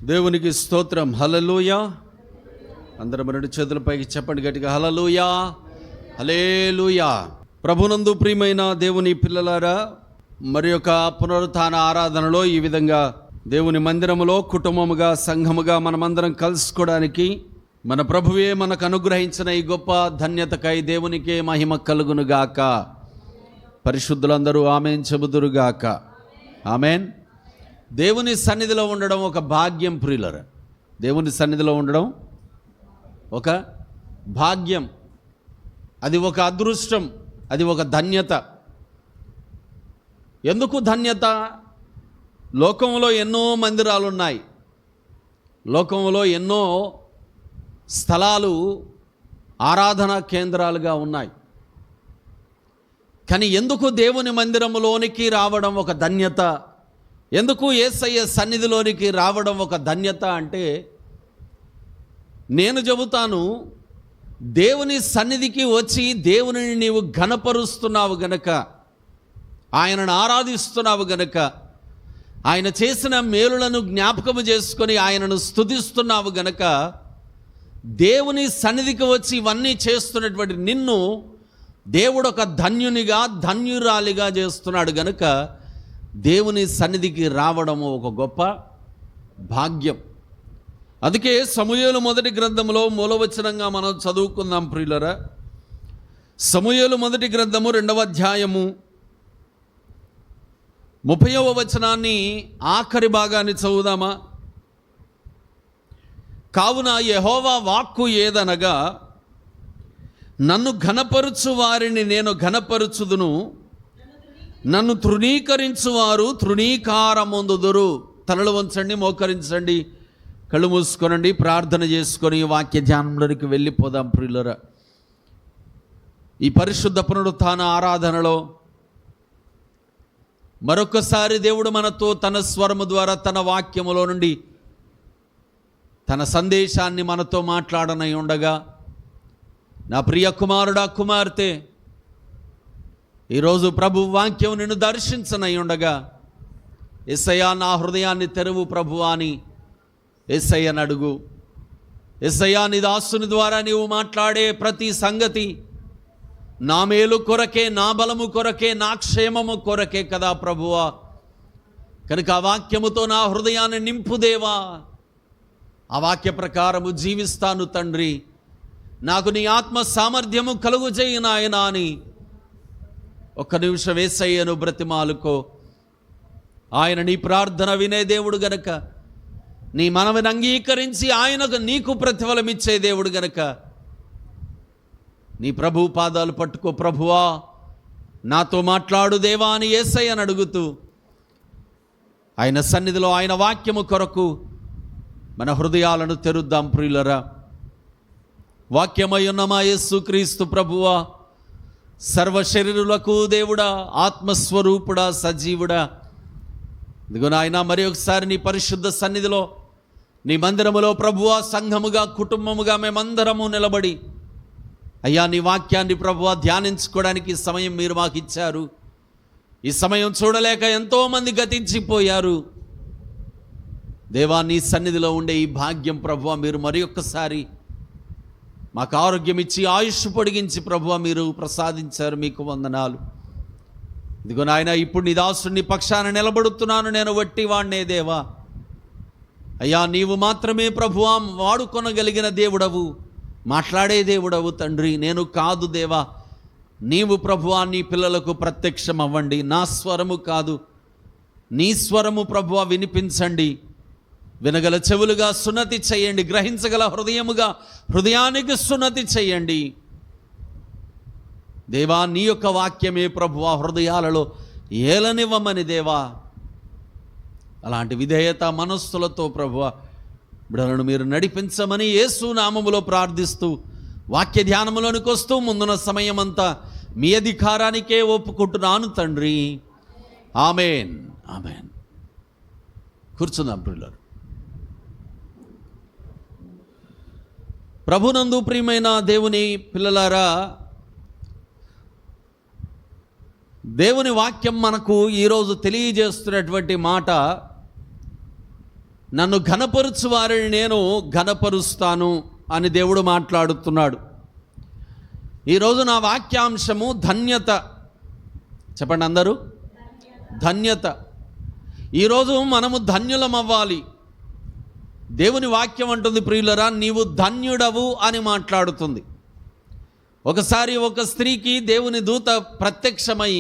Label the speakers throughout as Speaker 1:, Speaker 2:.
Speaker 1: దేవునికి స్తోత్రం. హల్లెలూయా. అందరం రెండు చేతుల పైకి చెప్పండి గట్టిగా, హల్లెలూయా, హల్లెలూయా. ప్రభునందు ప్రియమైన దేవుని పిల్లలారా, మరి యొక్క పునరుత్థాన ఆరాధనలో ఈ విధంగా దేవుని మందిరములో కుటుంబముగా సంఘముగా మనమందరం కలుసుకోవడానికి మన ప్రభువే మనకు అనుగ్రహించిన ఈ గొప్ప ధన్యతకై దేవునికే మహిమ కలుగునుగాక. పరిశుద్ధులందరూ ఆమెన్ చెబుదురుగాక. ఆమెన్. దేవుని సన్నిధిలో ఉండడం ఒక భాగ్యం ప్రియులరా. దేవుని సన్నిధిలో ఉండడం ఒక భాగ్యం, అది ఒక అదృష్టం, అది ఒక ధన్యత. ఎందుకు ధన్యత? లోకంలో ఎన్నో మందిరాలు ఉన్నాయి, లోకంలో ఎన్నో స్థలాలు ఆరాధనా కేంద్రాలుగా ఉన్నాయి. కానీ ఎందుకు దేవుని మందిరములోనికి రావడం ఒక ధన్యత? ఎందుకు యేసయ్య సన్నిధిలోనికి రావడం ఒక ధన్యత అంటే, నేను చెబుతాను, దేవుని సన్నిధికి వచ్చి దేవునిని నీవు ఘనపరుస్తున్నావు గనక, ఆయనను ఆరాధిస్తున్నావు గనక, ఆయన చేసిన మేలులను జ్ఞాపకము చేసుకొని ఆయనను స్తుతిస్తున్నావు గనక, దేవుని సన్నిధికి వచ్చి ఇవన్నీ చేస్తున్నటువంటి నిన్ను దేవుడు ఒక ధన్యునిగా ధన్యురాలిగా చేస్తున్నాడు గనక దేవుని సన్నిధికి రావడము ఒక గొప్ప భాగ్యం. అందుకే సమూయేలు మొదటి గ్రంథములో మూలవచనంగా మనం చదువుకుందాం ప్రియులరా. సమూయేలు మొదటి గ్రంథము 2వ అధ్యాయము 30వ వచనాన్ని ఆఖరి భాగాన్ని చదువుదామా? కావున యెహోవా వాక్కు ఏదనగా, నన్ను ఘనపరుచు వారిని నేను ఘనపరుచుదును, నన్ను తృణీకరించువారు తృణీకారమొందుదురు. తలలు వంచండి, మోకరించండి, కళ్ళు మూసుకోనండి, ప్రార్థన చేసుకొని వాక్య ధ్యానంలోనికి వెళ్ళిపోదాం ప్రియులరా. ఈ పరిశుద్ధ పునరుత్థాన ఆరాధనలో మరొకసారి దేవుడు మనతో తన స్వరము ద్వారా తన వాక్యములో నుండి తన సందేశాన్ని మనతో మాట్లాడనై ఉండగా, నా ప్రియ కుమారుడా కుమార్తె, ఈరోజు ప్రభు వాక్యం నిన్ను దర్శించనై ఉండగా, యేసయ్యా నా హృదయాన్ని తెరువు ప్రభువా అని యేసయ్యను అడుగు. యేసయ్యా నీ దాసుని ద్వారా నీవు మాట్లాడే ప్రతి సంగతి నా మేలు కొరకే, నా బలము కొరకే, నా క్షేమము కొరకే కదా ప్రభువా. కనుక ఆ వాక్యముతో నా హృదయాన్ని నింపుదేవా, ఆ వాక్య ప్రకారము జీవిస్తాను తండ్రి, నాకు నీ ఆత్మ సామర్థ్యము కలుగు చేయి నాయనా అని ఒక్క నిమిషం యేసయ్యను బ్రతిమాలుకో. ఆయన నీ ప్రార్థన వినే దేవుడు గనక, నీ మనవిని అంగీకరించి ఆయనకు నీకు ప్రతిఫలం ఇచ్చే దేవుడు గనక, నీ ప్రభు పాదాలు పట్టుకో. ప్రభువా నాతో మాట్లాడు దేవా అని యేసయ్యను అడుగుతూ ఆయన సన్నిధిలో ఆయన వాక్యము కొరకు మన హృదయాలను తెరుద్దాం ప్రియులరా. వాక్యమై ఉన్న మా యేసుక్రీస్తు ప్రభువా, సర్వ శరీరులకు దేవుడా, ఆత్మస్వరూపుడా, సజీవుడా, ఇదిగో నాయన మరి ఒకసారి నీ పరిశుద్ధ సన్నిధిలో నీ మందిరములో ప్రభువా సంఘముగా కుటుంబముగా మేమందరము నిలబడి అయ్యా నీ వాక్యాన్ని ప్రభువా ధ్యానించుకోవడానికి సమయం మీరు మాకు ఇచ్చారు. ఈ సమయం చూడలేక ఎంతోమంది గతించిపోయారు దేవా. నీ సన్నిధిలో ఉండే ఈ భాగ్యం ప్రభువా మీరు మరి ఒక్కసారి మాకు ఆరోగ్యం ఇచ్చి ఆయుష్ పొడిగించి ప్రభువా మీరు ప్రసాదించారు, మీకు వందనాలు. ఇదిగో నాయన ఇప్పుడు నీ దాసుని పక్షాన నిలబడుతున్నాను, నేను వట్టి వాణ్ణే దేవా. అయ్యా నీవు మాత్రమే ప్రభువా వాడుకొనగలిగిన దేవుడవు, మాట్లాడే దేవుడవు తండ్రి, నేను కాదు దేవా. నీవు ప్రభువా నీ పిల్లలకు ప్రత్యక్షం అవ్వండి. నా స్వరము కాదు, నీ స్వరము ప్రభువా వినిపించండి. వినగల చెవులుగా సున్నతి చేయండి, గ్రహించగల హృదయముగా హృదయానికి సున్నతి చేయండి దేవా. నీ యొక్క వాక్యమే ప్రభువా హృదయాలలో ఏలనివ్వమని దేవా. అలాంటి విధేయత మనస్సులతో ప్రభువా బిడ్డలను మీరు నడిపించమని యేసు నామములో ప్రార్థిస్తూ వాక్య ధ్యానములోనికి వస్తూ ముందున్న సమయం అంతా మీ అధికారానికే ఒప్పుకుంటున్నాను తండ్రి. Amen, amen. కూర్చుందాం ప్రియులారా. ప్రభునందు ప్రియమైన దేవుని పిల్లలారా, దేవుని వాక్యం మనకు ఈరోజు తెలియజేస్తున్నటువంటి మాట, నన్ను ఘనపరుచు వారిని నేను ఘనపరుస్తాను అని దేవుడు మాట్లాడుతున్నాడు. ఈరోజు నా వాక్యాంశము ధన్యత. చెప్పండి అందరూ, ధన్యత. ఈరోజు మనము ధన్యులం అవ్వాలి. దేవుని వాక్యం అంటుంది, ప్రియులరా, నీవు ధన్యుడవు అని మాట్లాడుతుంది. ఒకసారి ఒక స్త్రీకి దేవుని దూత ప్రత్యక్షమై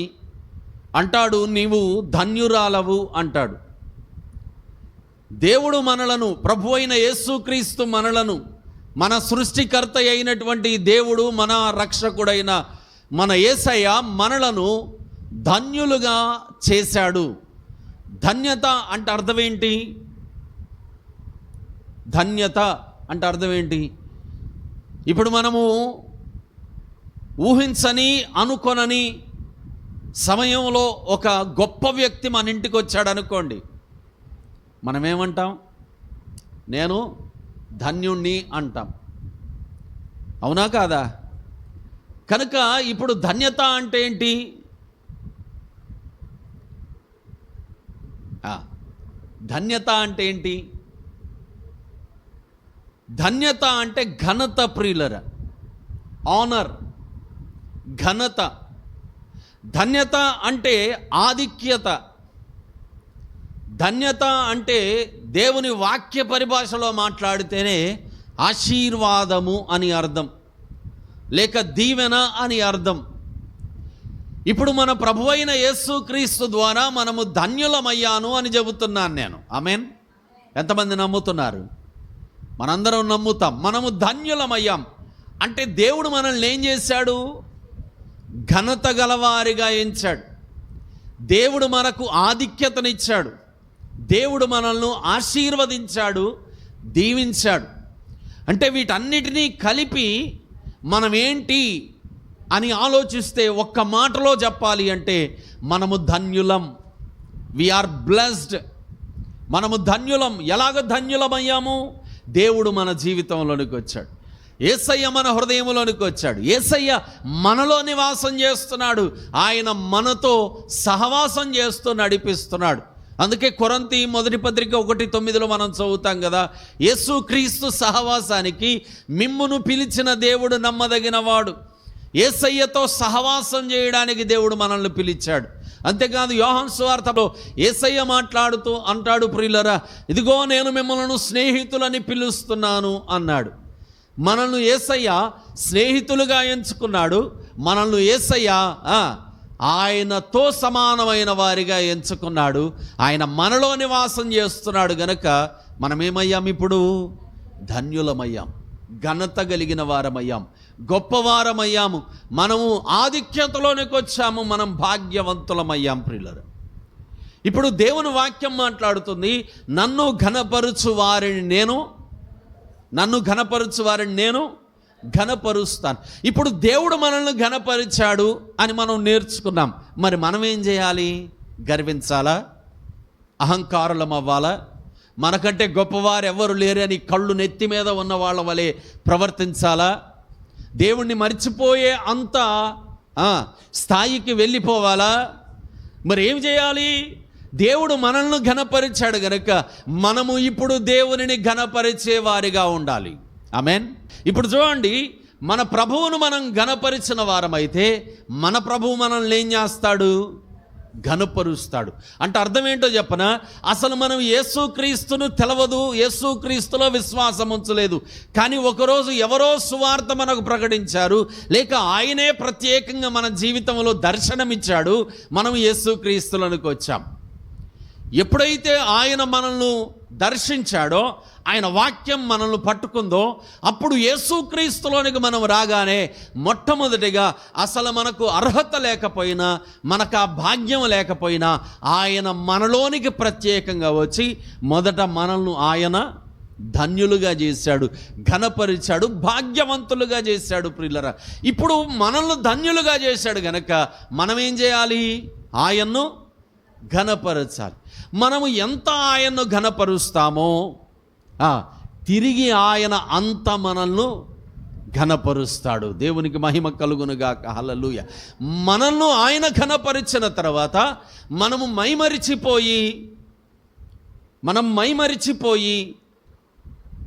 Speaker 1: అంటాడు, నీవు ధన్యురాలవు అంటాడు. దేవుడు మనలను, ప్రభు అయిన యేసుక్రీస్తు మనలను, మన సృష్టికర్త అయినటువంటి దేవుడు, మన రక్షకుడైన మన యేసయ్య మనలను ధన్యులుగా చేశాడు. ధన్యత అంటే అర్థం ఏంటి? ధన్యత అంటే అర్థం ఏంటి? ఇప్పుడు మనము ఊహించని, అనుకొనని సమయంలో ఒక గొప్ప వ్యక్తి మన ఇంటికి వచ్చాడు అనుకోండి, మనమేమంటాం? నేను ధన్యుణ్ణి అంటాం. అవునా కాదా? కనుక ఇప్పుడు ధన్యత అంటే ఏంటి? ధన్యత అంటే ఏంటి? ధన్యత అంటే ఘనత, ప్రియులరా, ఆనర్, ఘనత. ధన్యత అంటే ఆధిక్యత. ధన్యత అంటే దేవుని వాక్య పరిభాషలో మాట్లాడితేనే ఆశీర్వాదము అని అర్థం, లేక దీవెన అని అర్థం. ఇప్పుడు మన ప్రభువైన యేసుక్రీస్తు ద్వారా మనము ధన్యులమయ్యాను అని చెబుతున్నాను నేను. ఆమేన్. ఎంతమంది నమ్ముతున్నారు? మనందరం నమ్ముతాం. మనము ధన్యులమయ్యాం అంటే దేవుడు మనల్ని ఏం చేశాడు? ఘనత గలవారిగా ఎంచాడు. దేవుడు మనకు ఆధిక్యతనిచ్చాడు. దేవుడు మనల్ని ఆశీర్వదించాడు, దీవించాడు. అంటే వీటన్నిటినీ కలిపి మనమేంటి అని ఆలోచిస్తే ఒక్క మాటలో చెప్పాలి అంటే మనము ధన్యులం. We are blessed. మనము ధన్యులం. ఎలాగ ధన్యులమయ్యాము? దేవుడు మన జీవితంలోనికి వచ్చాడు. యేసయ్య మన హృదయంలోనికి వచ్చాడు. యేసయ్య మనలో నివాసం చేస్తున్నాడు. ఆయన మనతో సహవాసం చేస్తూ నడిపిస్తున్నాడు. అందుకే కొరింథీ మొదటి పత్రిక 1:9 మనం చదువుతాం కదా, యేసుక్రీస్తు సహవాసానికి మిమ్మును పిలిచిన దేవుడు నమ్మదగినవాడు. యేసయ్యతో సహవాసం చేయడానికి దేవుడు మనల్ని పిలిచాడు. అంతేకాదు, యోహాను సువార్తలో యేసయ్య మాట్లాడుతూ అంటాడు, ప్రియులరా, ఇదిగో నేను మిమ్మల్ని స్నేహితులని పిలుస్తున్నాను అన్నాడు. మనల్ని యేసయ్య స్నేహితులుగా ఎంచుకున్నాడు. మనల్ని యేసయ్య ఆయనతో సమానమైన వారిగా ఎంచుకున్నాడు. ఆయన మనలో నివాసం చేస్తున్నాడు. గనక మనమేమయ్యాం? ఇప్పుడు ధన్యులమయ్యాం, ఘనత కలిగిన వారమయ్యాం, గొప్పవారమయ్యాము. మనము ఆధిక్యతలోనికి వచ్చాము. మనం భాగ్యవంతులమయ్యాం. ప్రియులారా, ఇప్పుడు దేవుని వాక్యం మాట్లాడుతుంది, నన్ను ఘనపరుచు వారిని నేను ఘనపరుస్తాను. ఇప్పుడు దేవుడు మనల్ని ఘనపరిచాడు అని మనం నేర్చుకున్నాం. మరి మనం ఏం చేయాలి? గర్వించాలా? అహంకారులం అవ్వాలా? మనకంటే గొప్పవారు ఎవరు లేరని కళ్ళు నెత్తి మీద ఉన్న వాళ్ళ వలె ప్రవర్తించాలా? దేవుణ్ణి మర్చిపోయే అంత స్థాయికి వెళ్ళిపోవాలా? మరి ఏం చేయాలి? దేవుడు మనల్ని ఘనపరిచాడు గనక మనము ఇప్పుడు దేవునిని ఘనపరిచే వారిగా ఉండాలి. ఆమేన్. ఇప్పుడు చూడండి, మన ప్రభువును మనం ఘనపరిచిన వారమైతే మన ప్రభువు మనల్ని ఏం చేస్తాడు? ఘనపరుస్తాడు. అంటే అర్థం ఏంటో చెప్పనా? అసలు మనం యేసుక్రీస్తును తెలవదు, యేసుక్రీస్తులో విశ్వాసం ఉంచలేదు. కానీ ఒకరోజు ఎవరో సువార్త మనకు ప్రకటించారు, లేక ఆయనే ప్రత్యేకంగా మన జీవితంలో దర్శనమిచ్చాడు. మనం యేసుక్రీస్తులోనికి వచ్చాం. ఎప్పుడైతే ఆయన మనల్ని దర్శించాడో, ఆయన వాక్యం మనల్ని పట్టుకుందో, అప్పుడు యేసుక్రీస్తులోనికి మనం రాగానే మొట్టమొదటిగా అసలు మనకు అర్హత లేకపోయినా, మనకు ఆ భాగ్యం లేకపోయినా, ఆయన మనలోనికి ప్రత్యేకంగా వచ్చి మొదట మనల్ని ఆయన ధన్యులుగా చేశాడు, ఘనపరిచాడు, భాగ్యవంతులుగా చేశాడు. ప్రియులరా, ఇప్పుడు మనల్ని ధన్యులుగా చేశాడు గనక మనం ఏం చేయాలి? ఆయన్ను ఘనపరచాలి. మనము ఎంత ఆయన్ను ఘనపరుస్తామో తిరిగి ఆయన అంత మనల్ని ఘనపరుస్తాడు. దేవునికి మహిమ కలుగునుగాక. హల్లెలూయా. మనల్ని ఆయన ఘనపరిచిన తర్వాత మనము మైమరిచిపోయి మనం మైమరిచిపోయి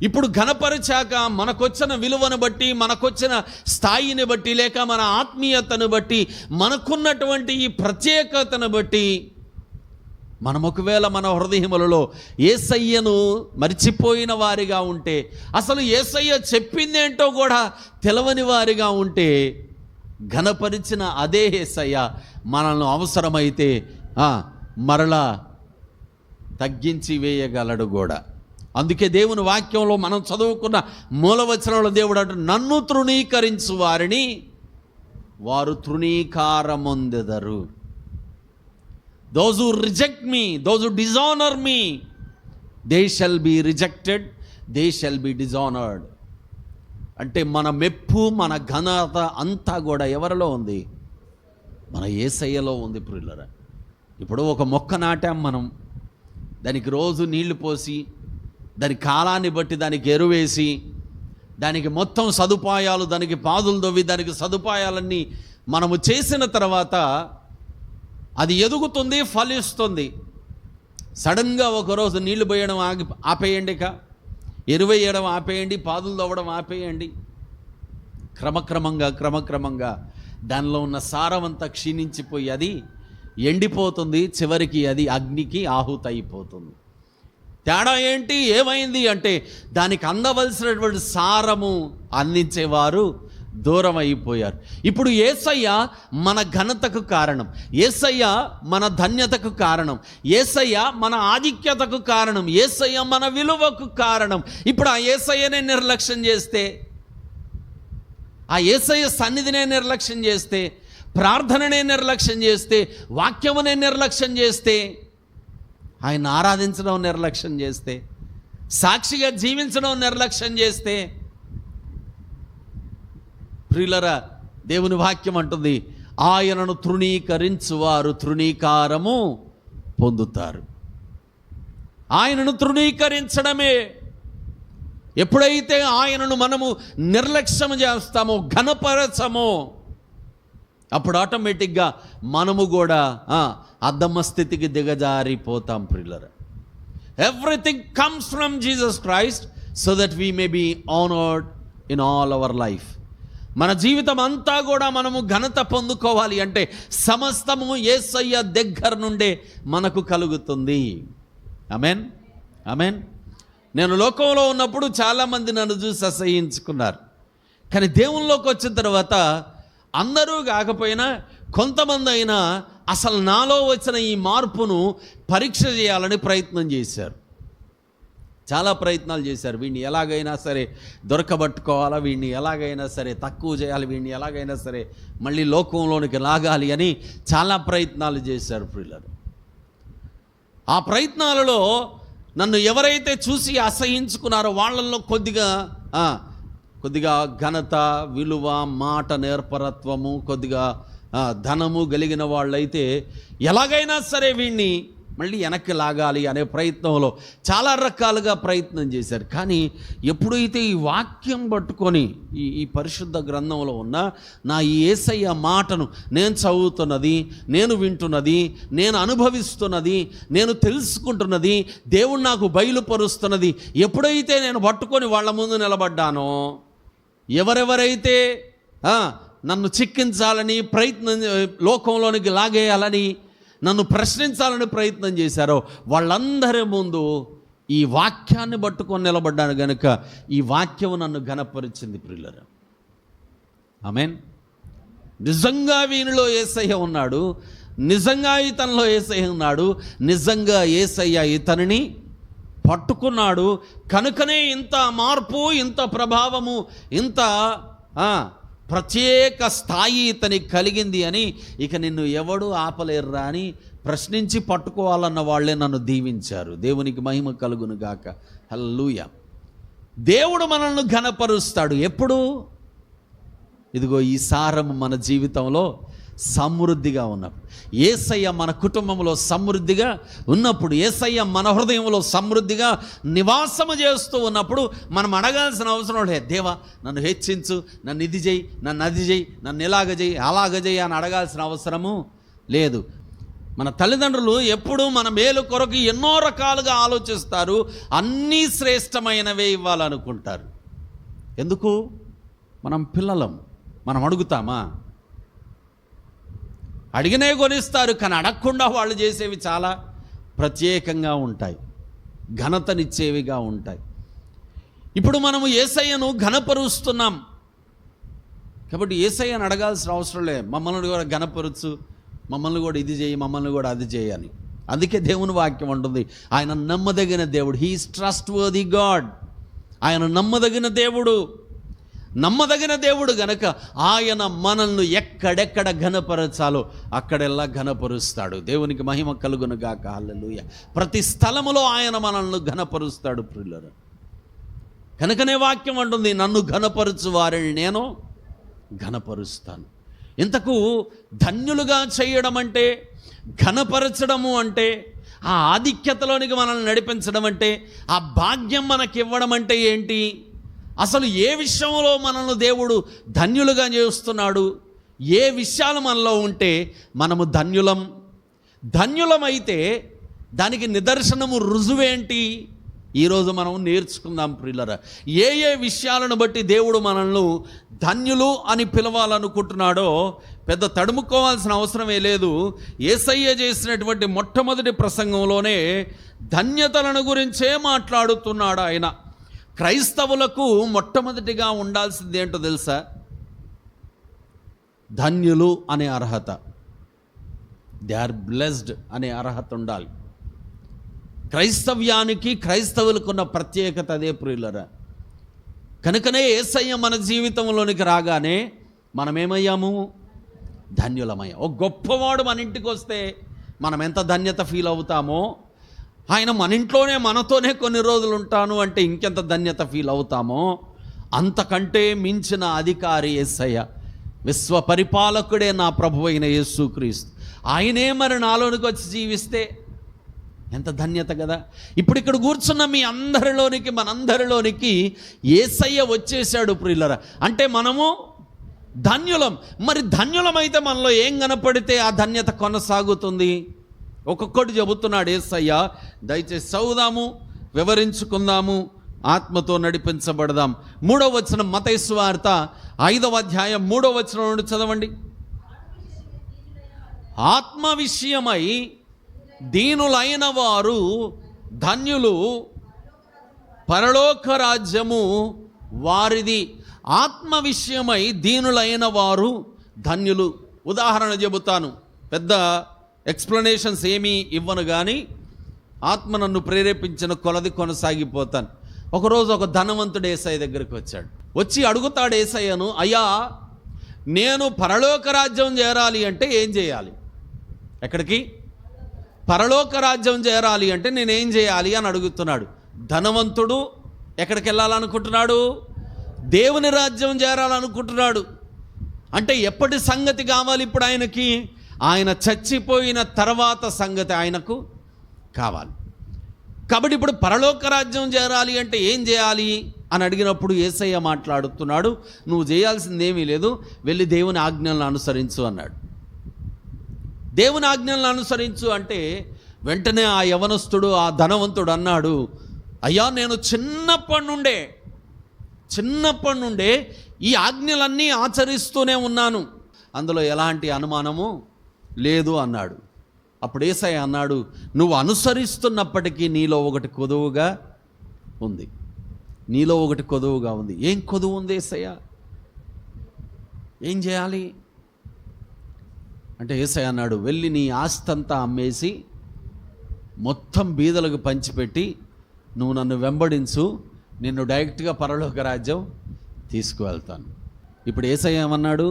Speaker 1: ఇప్పుడు ఘనపరిచాక మనకొచ్చిన విలువను బట్టి, మనకొచ్చిన స్థాయిని బట్టి, లేక మన ఆత్మీయతను బట్టి, మనకున్నటువంటి ఈ ప్రత్యేకతను బట్టి మనం ఒకవేళ మన హృదయములలో యేసయ్యను మరిచిపోయిన వారిగా ఉంటే, అసలు యేసయ్య చెప్పిందేంటో కూడా తెలవని వారిగా ఉంటే, ఘనపరిచిన అదే యేసయ్య మనల్ని అవసరమైతే మరలా తగ్గించి వేయగలడు కూడా. అందుకే దేవుని వాక్యంలో మనం చదువుకున్న మూలవచనంలో దేవుడు అంటూ, నన్ను తృణీకరించు వారిని వారు తృణీకారమొందెదరు. Those who reject me, those who dishonor me, they shall be rejected, they shall be dishonored. అంటే మన మెప్పు, మన ఘనత అంతా కూడా ఎవరిలో ఉంది? మన యేసయ్యలో ఉంది ప్రియులారా. ఇప్పుడు ఒక మొక్క నాటాం మనం, దానికి రోజు నీళ్లు పోసి, దాని కాలాన్ని బట్టి దానికి ఎరువేసి, దానికి మొత్తం సదుపాయాలు, దానికి పాదులు దొవ్వి, దానికి సదుపాయాలన్నీ మనము చేసిన తర్వాత అది ఎదుగుతుంది, ఫలిస్తుంది. సడన్గా ఒకరోజు నీళ్లు పోయడం ఆపేయండి, ఎరువేయడం ఆపేయండి, పాదులు తవ్వడం ఆపేయండి. క్రమక్రమంగా దానిలో ఉన్న సారమంతా క్షీణించిపోయి అది ఎండిపోతుంది. చివరికి అది అగ్నికి ఆహుతైపోతుంది. తేడా ఏంటి? ఏమైంది అంటే, దానికి అందవలసినటువంటి సారము అందించేవారు దూరం అయిపోయారు. ఇప్పుడు యేసయ్య మన ఘనతకు కారణం, యేసయ్య మన ధన్యతకు కారణం, యేసయ్య మన ఆధిక్యతకు కారణం, యేసయ్య మన విలువకు కారణం. ఇప్పుడు ఆ యేసయ్యనే నిర్లక్ష్యం చేస్తే, ఆ యేసయ్య సన్నిధినే నిర్లక్ష్యం చేస్తే, ప్రార్థననే నిర్లక్ష్యం చేస్తే, వాక్యమునే నిర్లక్ష్యం చేస్తే, ఆయన ఆరాధించడం నిర్లక్ష్యం చేస్తే, సాక్షిగా జీవించడం నిర్లక్ష్యం చేస్తే, ప్రియులరా, దేవుని వాక్యం అంటుంది, ఆయనను తృణీకరించువారు తృణీకారము పొందుతారు. ఆయనను తృణీకరించడమే. ఎప్పుడైతే ఆయనను మనము నిర్లక్ష్యం చేస్తామో, ఘనపరచమో, అప్పుడు ఆటోమేటిక్గా మనము కూడా అధమ స్థితికి దిగజారిపోతాం ప్రియులారా. Everything comes from Jesus Christ so that we may be honoured in all our life. మన జీవితం అంతా కూడా మనము ఘనత పొందుకోవాలి అంటే సమస్తము యేసయ్య దగ్గర నుండే మనకు కలుగుతుంది. ఆమేన్, ఆమేన్. నేను లోకంలో ఉన్నప్పుడు చాలామంది నన్ను చూసి అసహ్యించుకున్నారు. కానీ దేవునిలోకి వచ్చిన తర్వాత అందరూ కాకపోయినా కొంతమంది అయినా అసలు నాలో వచ్చిన ఈ మార్పును పరీక్ష చేయాలని ప్రయత్నం చేశారు. చాలా ప్రయత్నాలు చేశారు. వీడిని ఎలాగైనా సరే దొరకబట్టుకోవాలా, వీడిని ఎలాగైనా సరే తక్కువ చేయాలి, వీడిని ఎలాగైనా సరే మళ్ళీ లోకంలోనికి లాగాలి అని చాలా ప్రయత్నాలు చేశారు ప్రియులారా. ఆ ప్రయత్నాలలో నన్ను ఎవరైతే చూసి అసహించుకున్నారో వాళ్ళల్లో కొద్దిగా ఘనత, విలువ, మాట, నేర్పరత్వము, కొద్దిగా ధనము కలిగిన వాళ్ళైతే ఎలాగైనా సరే వీడిని మళ్ళీ వెనక్కి లాగాలి అనే ప్రయత్నంలో చాలా రకాలుగా ప్రయత్నం చేశారు. కానీ ఎప్పుడైతే ఈ వాక్యం పట్టుకొని ఈ పరిశుద్ధ గ్రంథంలో ఉన్న నా ఈ యేసయ్య మాటను నేను చదువుతున్నది, నేను వింటున్నది, నేను అనుభవిస్తున్నది, నేను తెలుసుకుంటున్నది, దేవుడు నాకు బయలుపరుస్తున్నది ఎప్పుడైతే నేను పట్టుకొని వాళ్ళ ముందు నిలబడ్డానో, ఎవరెవరైతే నన్ను చిక్కించాలని ప్రయత్నం, లోకంలోనికి లాగేయాలని, నన్ను ప్రశ్నించాలని ప్రయత్నం చేశారో వాళ్ళందరి ముందు ఈ వాక్యాన్ని పట్టుకొని నిలబడ్డాను గనుక ఈ వాక్యం నన్ను ఘనపరిచింది ప్రియులారా. ఆమేన్. నిజంగా వీనిలో యేసయ్య ఉన్నాడు, నిజంగా ఇతనిలో యేసయ్య ఉన్నాడు, నిజంగా యేసయ్య ఇతనిని పట్టుకున్నాడు కనుకనే ఇంత మార్పు, ఇంత ప్రభావము, ఇంత ప్రత్యేక స్థాయి ఇతనికి కలిగింది అని ఇక నిన్ను ఎవడు ఆపలేరురా అని ప్రశ్నించి పట్టుకోవాలన్న వాళ్ళే నన్ను దీవించారు. దేవునికి మహిమ కలుగును గాక. హల్లెలూయా. దేవుడు మనల్ని ఘనపరుస్తాడు ఎప్పుడు? ఇదిగో ఈ సారము మన జీవితంలో సమృద్ధిగా ఉన్నప్పుడు, యేసయ్య మన కుటుంబంలో సమృద్ధిగా ఉన్నప్పుడు, యేసయ్య మన హృదయంలో సమృద్ధిగా నివాసము చేస్తూ ఉన్నప్పుడు మనం అడగాల్సిన అవసరం లేదు. దేవా నన్ను హెచ్చించు, నన్ను ఇది చేయి, నన్ను అది చేయి, నన్ను ఇలాగ చేయి, అలాగ చేయి అని అడగాల్సిన అవసరము లేదు. మన తల్లిదండ్రులు ఎప్పుడూ మన మేలు కొరకు ఎన్నో రకాలుగా ఆలోచిస్తారు, అన్నీ శ్రేష్టమైనవే ఇవ్వాలనుకుంటారు. ఎందుకు? మనం పిల్లలం, మనం అడుగుతామా? అడిగినే కొనిస్తారు, కానీ అడగకుండా వాళ్ళు చేసేవి చాలా ప్రత్యేకంగా ఉంటాయి, ఘనతనిచ్చేవిగా ఉంటాయి. ఇప్పుడు మనము యేసయ్యను ఘనపరుస్తున్నాం కాబట్టి యేసయ్యను అడగాల్సిన అవసరం లేదు. మమ్మల్ని కూడా ఘనపరచు, మమ్మల్ని కూడా ఇది చేయి, మమ్మల్ని కూడా అది చేయని. అందుకే దేవుని వాక్యం ఉంటుంది, ఆయన నమ్మదగిన దేవుడు. He is trust worthy God. ఆయన నమ్మదగిన దేవుడు. నమ్మదగిన దేవుడు గనక ఆయన మనల్ని ఎక్కడెక్కడ ఘనపరచాలో అక్కడెల్లా ఘనపరుస్తాడు. దేవునికి మహిమ కలుగునుగాక. హల్లెలూయా. ప్రతి స్థలములో ఆయన మనల్ని ఘనపరుస్తాడు ప్రియులారా. కనుకనే వాక్యం అంటుంది, నన్ను ఘనపరచు వారిని నేను ఘనపరుస్తాను. ఇంతకు ధన్యులుగా చేయడం అంటే, ఘనపరచడము అంటే, ఆ ఆధిక్యతలోనికి మనల్ని నడిపించడం అంటే, ఆ భాగ్యం మనకి ఇవ్వడం అంటే ఏంటి? అసలు ఏ విషయంలో మనల్ని దేవుడు ధన్యులుగా చేస్తున్నాడు? ఏ విషయాలు మనలో ఉంటే మనము ధన్యులమైతే దానికి నిదర్శనము, రుజువేంటి? ఈరోజు మనం నేర్చుకుందాం ప్రియులారా. ఏ ఏ విషయాలను బట్టి దేవుడు మనల్ని ధన్యులు అని పిలవాలనుకుంటున్నాడో పెద్ద తడుముకోవాల్సిన అవసరమే లేదు. యేసయ్య చేసినటువంటి మొట్టమొదటి ప్రసంగంలోనే ధన్యతలను గురించే మాట్లాడుతున్నాడు ఆయన. క్రైస్తవులకు మొట్టమొదటిగా ఉండాల్సింది ఏంటో తెలుసా? ధన్యులు అనే అర్హత. దే ఆర్ బ్లెస్డ్ అనే అర్హత ఉండాలి. క్రైస్తవ్యానికి, క్రైస్తవులకున్న ప్రత్యేకత అదే ప్రియులరా. కనుకనే యేసయ్య మన జీవితంలోనికి రాగానే మనమేమయ్యాము? ధన్యులమయ్యాం. ఒక గొప్పవాడు మన ఇంటికి వస్తే మనం ఎంత ధన్యత ఫీల్ అవుతామో, ఆయన మన ఇంట్లోనే మనతోనే కొన్ని రోజులు ఉంటాను అంటే ఇంకెంత ధన్యత ఫీల్ అవుతామో, అంతకంటే మించిన అధికారి యేసయ్య. విశ్వ పరిపాలకుడే నా ప్రభువైన యేసుక్రీస్తు. ఆయనే మరి నాలోనికి వచ్చి జీవిస్తే ఎంత ధన్యత కదా. ఇప్పుడు ఇక్కడ కూర్చున్న మీ అందరిలోనికి, మనందరిలోనికి యేసయ్య వచ్చేసాడు ప్రియులరా. అంటే మనము ధన్యులం. మరి ధన్యులమైతే మనలో ఏం కనపడితే ఆ ధన్యత కొనసాగుతుంది? ఒక్కొక్కటి చెబుతున్నాడు యేసయ్య. దయచేసి చదువుదాము, వివరించుకుందాము, ఆత్మతో నడిపించబడదాం. 3వ వచనం, మత్తయి సువార్త 5వ అధ్యాయం 3వ వచనం నుండి చదవండి. ఆత్మ విషయమై దీనులైన వారు ధన్యులు, పరలోక రాజ్యము వారిది. ఆత్మ విషయమై దీనులైన వారు ధన్యులు. ఉదాహరణ చెబుతాను, పెద్ద ఎక్స్ప్లెనేషన్స్ ఏమీ ఇవ్వను, కానీ ఆత్మ నన్ను ప్రేరేపించిన కొలది కొనసాగిపోతాను. ఒకరోజు ఒక ధనవంతుడు యేసయ్య దగ్గరికి వచ్చాడు. వచ్చి అడుగుతాడు యేసయ్యను, అయ్యా నేను పరలోక రాజ్యం చేరాలి అంటే ఏం చేయాలి? ఎక్కడికి? పరలోక రాజ్యం చేరాలి అంటే నేనేం చేయాలి అని అడుగుతున్నాడు. ధనవంతుడు ఎక్కడికి వెళ్ళాలనుకుంటున్నాడు? దేవుని రాజ్యం చేరాలనుకుంటున్నాడు. అంటే ఎప్పటి సంగతి కావాలి ఇప్పుడు ఆయనకి? ఆయన చచ్చిపోయిన తర్వాత సంగతి ఆయనకు కావాలి. కాబట్టి ఇప్పుడు పరలోక రాజ్యం చేరాలి అంటే ఏం చేయాలి అని అడిగినప్పుడు యేసయ్య మాట్లాడుతున్నాడు, నువ్వు చేయాల్సిందేమీ లేదు, వెళ్ళి దేవుని ఆజ్ఞలను అనుసరించు అన్నాడు. దేవుని ఆజ్ఞలను అనుసరించు అంటే వెంటనే ఆ యవనస్తుడు, ఆ ధనవంతుడు అన్నాడు, అయ్యా నేను చిన్నప్పటి నుండే ఈ ఆజ్ఞలన్నీ ఆచరిస్తూనే ఉన్నాను, అందులో ఎలాంటి అనుమానము లేదు అన్నాడు. అప్పుడు యేసయ్య అన్నాడు, నువ్వు అనుసరిస్తున్నప్పటికీ నీలో ఒకటి కొదువుగా ఉంది. నీలో ఒకటి కొదువుగా ఉంది. ఏం కొదువు ఉంది యేసయ్య? ఏం చేయాలి అంటే యేసయ్య అన్నాడు, వెళ్ళి నీ ఆస్తంతా అమ్మేసి మొత్తం బీదలకు పంచిపెట్టి నువ్వు నన్ను వెంబడించు, నిన్ను డైరెక్ట్గా పరలోక రాజ్యం తీసుకువెళ్తాను. ఇప్పుడు యేసయ్య ఏమన్నాడు?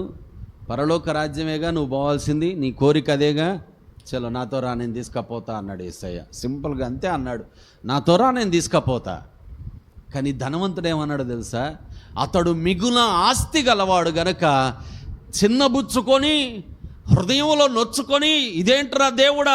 Speaker 1: పరలోక రాజ్యమేగా నువ్వు పోవాల్సింది, నీ కోరిక అదేగా, చలో నాతో రా నేను తీసుకపోతా అన్నాడు యేసయ్య. సింపుల్గా అంతే అన్నాడు, నాతో రా నేను తీసుకపోతా. కానీ ధనవంతుడు ఏమన్నాడు తెలుసా? అతడు మిగుల ఆస్తి గలవాడు గనక చిన్నబుచ్చుకొని హృదయంలో నొచ్చుకొని ఇదేంట్రా దేవుడా,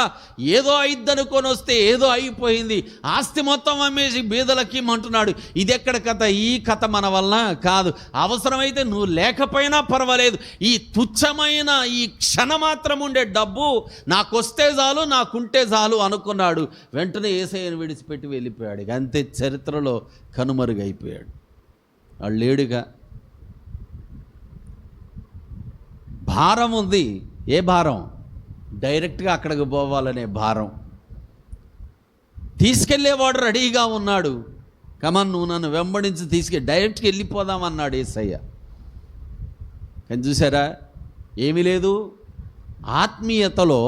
Speaker 1: ఏదో అయిద్దనుకొని వస్తే ఏదో అయిపోయింది, ఆస్తి మొత్తం అమ్మేసి బీదలకి అంటున్నాడు. ఇది ఎక్కడ కథ? ఈ కథ మన వలన కాదు. అవసరమైతే నువ్వు లేకపోయినా పర్వాలేదు, ఈ తుచ్చమైన ఈ క్షణమాత్రం ఉండే డబ్బు నాకొస్తే చాలు, నాకుంటే చాలు అనుకున్నాడు. వెంటనే యేసయ్యను విడిచిపెట్టి వెళ్ళిపోయాడు. అంతే, చరిత్రలో కనుమరుగైపోయాడు. వాళ్ళు లేడుగా. భారం ఉంది. ఏ భారం? డైరెక్ట్గా అక్కడికి పోవాలనే భారం. తీసుకెళ్ళేవాడు రెడీగా ఉన్నాడు. కమన్, నువ్వు నన్ను వెంబడించి డైరెక్ట్గా వెళ్ళిపోదామన్నాడు యేసయ్య. కానీ చూసారా, ఏమీ లేదు. ఆత్మీయతలో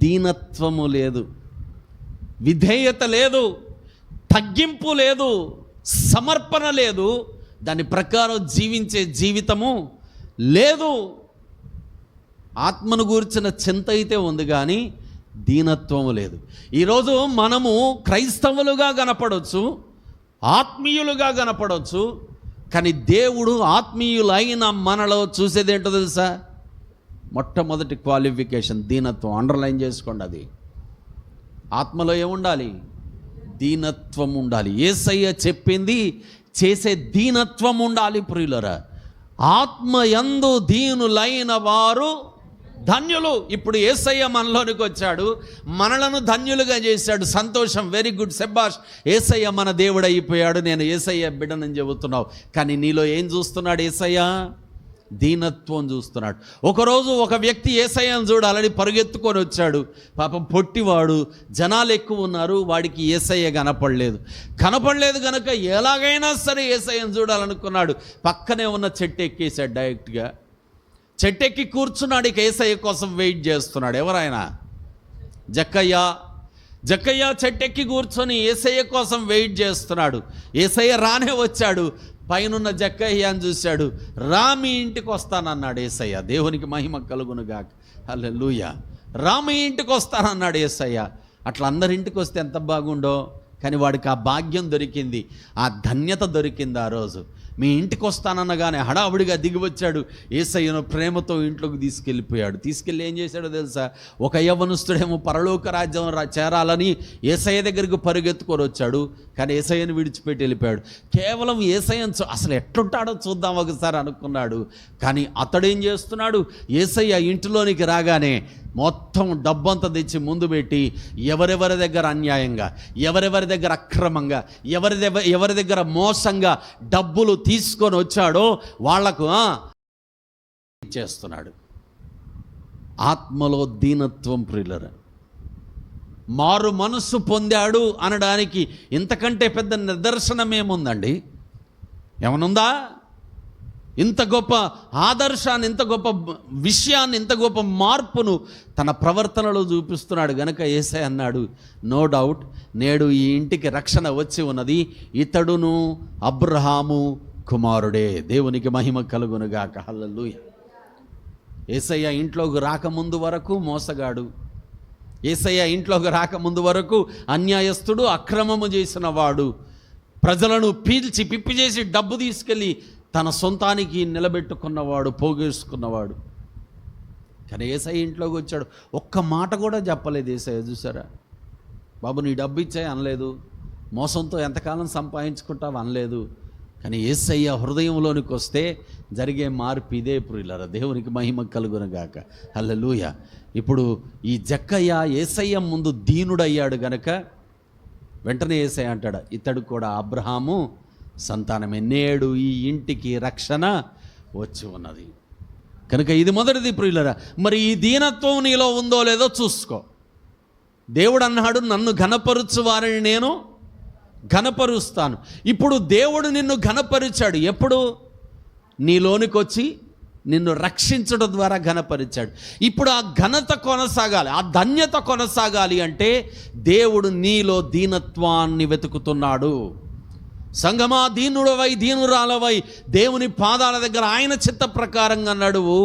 Speaker 1: దీనత్వము లేదు, విధేయత లేదు, తగ్గింపు లేదు, సమర్పణ లేదు, దాని ప్రకారం జీవించే జీవితము లేదు. ఆత్మను గూర్చిన చింత అయితే ఉంది కానీ దీనత్వము లేదు. ఈరోజు మనము క్రైస్తవులుగా కనపడవచ్చు, ఆత్మీయులుగా కనపడవచ్చు, కానీ దేవుడు ఆత్మీయులైన మనలో చూసేది ఏంటో తెలుసా? మొట్టమొదటి క్వాలిఫికేషన్ దీనత్వం. అండర్లైన్ చేసుకోండి. అది ఆత్మలో ఏముండాలి? దీనత్వం ఉండాలి. యేసయ్య చెప్పింది చేసే దీనత్వం ఉండాలి. ప్రియులరా, ఆత్మయందు దీనులైన వారు ధన్యులు. ఇప్పుడు యేసయ్య మనలోనికి వచ్చాడు, మనలను ధన్యులుగా చేశాడు. సంతోషం, వెరీ గుడ్, శభాష్. యేసయ్య మన దేవుడు అయిపోయాడు. నేను యేసయ్య బిడ్డనని చెబుతున్నావు, కానీ నీలో ఏం చూస్తున్నాడు యేసయ్య? దీనత్వం చూస్తున్నాడు. ఒకరోజు ఒక వ్యక్తి యేసయ్యను చూడాలని పరుగెత్తుకొని వచ్చాడు. పాపం పొట్టివాడు, జనాలు ఎక్కువ ఉన్నారు, వాడికి యేసయ్య కనపడలేదు కనుక ఎలాగైనా సరే యేసయ్యను చూడాలనుకున్నాడు. పక్కనే ఉన్న చెట్టు ఎక్కేశాడు. డైరెక్ట్గా చెట్టెక్కి కూర్చున్నాడు. ఇక యేసయ్య కోసం వెయిట్ చేస్తున్నాడు. ఎవరైనా? జక్కయ్య చెట్టెక్కి కూర్చొని యేసయ్య కోసం వెయిట్ చేస్తున్నాడు. యేసయ్య రానే వచ్చాడు. పైనున్న జక్కయ్య అని చూశాడు. రా, మీ ఇంటికి వస్తానన్నాడు యేసయ్య. దేవునికి మహిమ కలుగునుగాక. హల్లెలూయా. రా, మీ ఇంటికి వస్తానన్నాడు యేసయ్య. అట్లా అందరింటికి వస్తే ఎంత బాగుండో. కానీ వాడికి ఆ భాగ్యం దొరికింది, ఆ ధన్యత దొరికింది. ఆ రోజు మీ ఇంటికి వస్తానన్నగానే హడావుడిగా దిగి వచ్చాడు. యేసయ్యను ప్రేమతో ఇంట్లోకి తీసుకెళ్ళి ఏం చేశాడో తెలుసా? ఒక యవ్వనస్తుడేమో పరలోక రాజ్యం చేరాలని యేసయ్య దగ్గరికి పరుగెత్తుకొని వచ్చాడు, కానీ యేసయ్యను విడిచిపెట్టి వెళ్ళిపోయాడు. కేవలం యేసయ్యను అసలు ఎట్లుంటాడో చూద్దాం ఒకసారి అనుకున్నాడు. కానీ అతడేం చేస్తున్నాడు? యేసయ్య ఇంటిలోనికి రాగానే మొత్తం డబ్బంతా తెచ్చి ముందు పెట్టి ఎవరెవరి దగ్గర అన్యాయంగా, ఎవరెవరి దగ్గర అక్రమంగా, ఎవరి దగ్గర మోసంగా డబ్బులు తీసుకొని వచ్చాడో వాళ్లకు చేస్తున్నాడు. ఆత్మలో దీనత్వం. ప్రియులరా, మారు మనస్సు పొందాడు అనడానికి ఇంతకంటే పెద్ద నిదర్శనం ఏముందండి? ఏమనుందా? ఇంత గొప్ప ఆదర్శాన్ని, ఇంత గొప్ప విషయాన్ని, ఇంత గొప్ప మార్పును తన ప్రవర్తనలో చూపిస్తున్నాడు గనక యేసయ్య అన్నాడు, నో డౌట్ నేడు ఈ ఇంటికి రక్షణ వచ్చి ఉన్నది, ఇతడును అబ్రహాము కుమారుడే. దేవునికి మహిమ కలుగునుగాక. హల్లెలూయా. యేసయ్య ఇంట్లోకి రాకముందు వరకు మోసగాడు, యేసయ్య ఇంట్లోకి రాకముందు వరకు అన్యాయస్తుడు, అక్రమము చేసిన వాడు, ప్రజలను పీల్చి పిప్పి చేసి డబ్బు తీసుకెళ్ళి తన సొంతానికి నిలబెట్టుకున్నవాడు, పోగేసుకున్నవాడు. కానీ యేసయ్య ఇంట్లోకి వచ్చాడు. ఒక్క మాట కూడా చెప్పలేదు యేసయ్య. చూసారా, బాబు నీ డబ్బు ఇచ్చాయి అనలేదు, మోసంతో ఎంతకాలం సంపాదించుకుంటావు అనలేదు. కానీ యేసయ్య హృదయంలోనికి వస్తే జరిగే మార్పు ఇదే. ప్రియులారా, దేవునికి మహిమ కలుగునుగాక. హల్లెలూయా. ఇప్పుడు ఈ జక్కయ్య యేసయ్య ముందు దీనుడయ్యాడు గనక వెంటనే యేసయ్య అంటాడు, ఇతడు కూడా అబ్రహాము సంతానమే, నేడు ఈ ఇంటికి రక్షణ వచ్చి ఉన్నది. కనుక ఇది మొదటిది. ప్రియులరా, మరి ఈ దీనత్వం నీలో ఉందో లేదో చూసుకో. దేవుడు అన్నాడు, నన్ను ఘనపరుచు వారిని నేను ఘనపరుస్తాను. ఇప్పుడు దేవుడు నిన్ను ఘనపరిచాడు. ఎప్పుడు? నీలోనికి వచ్చి నిన్ను రక్షించడం ద్వారా ఘనపరిచాడు. ఇప్పుడు ఆ ఘనత కొనసాగాలి, ఆ ధన్యత కొనసాగాలి అంటే దేవుడు నీలో దీనత్వాన్ని వెతుకుతున్నాడు. సంగమా, దీనుడవై దీనురాలవై దేవుని పాదాల దగ్గర ఆయన చిత్త ప్రకారంగా నడువు.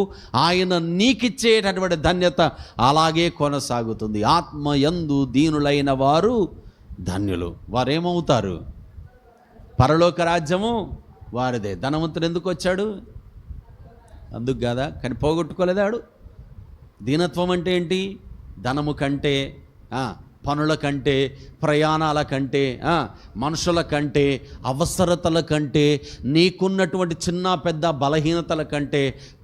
Speaker 1: ఆయన నీకిచ్చేటటువంటి ధన్యత అలాగే కొనసాగుతుంది. ఆత్మయందు దీనులైన వారు ధన్యులు. వారేమవుతారు? పరలోక రాజ్యము వారిదే. ధనవంతుడు ఎందుకు వచ్చాడు? అందుకు కదా. కానీ పోగొట్టుకోలేదాడు. దీనత్వం అంటే ఏంటి? ధనము కంటే, పనుల కంటే, ప్రయాణాల కంటే, మనుషుల కంటే, అవసరతల కంటే, నీకున్నటువంటి చిన్న పెద్ద బలహీనతల కంటే,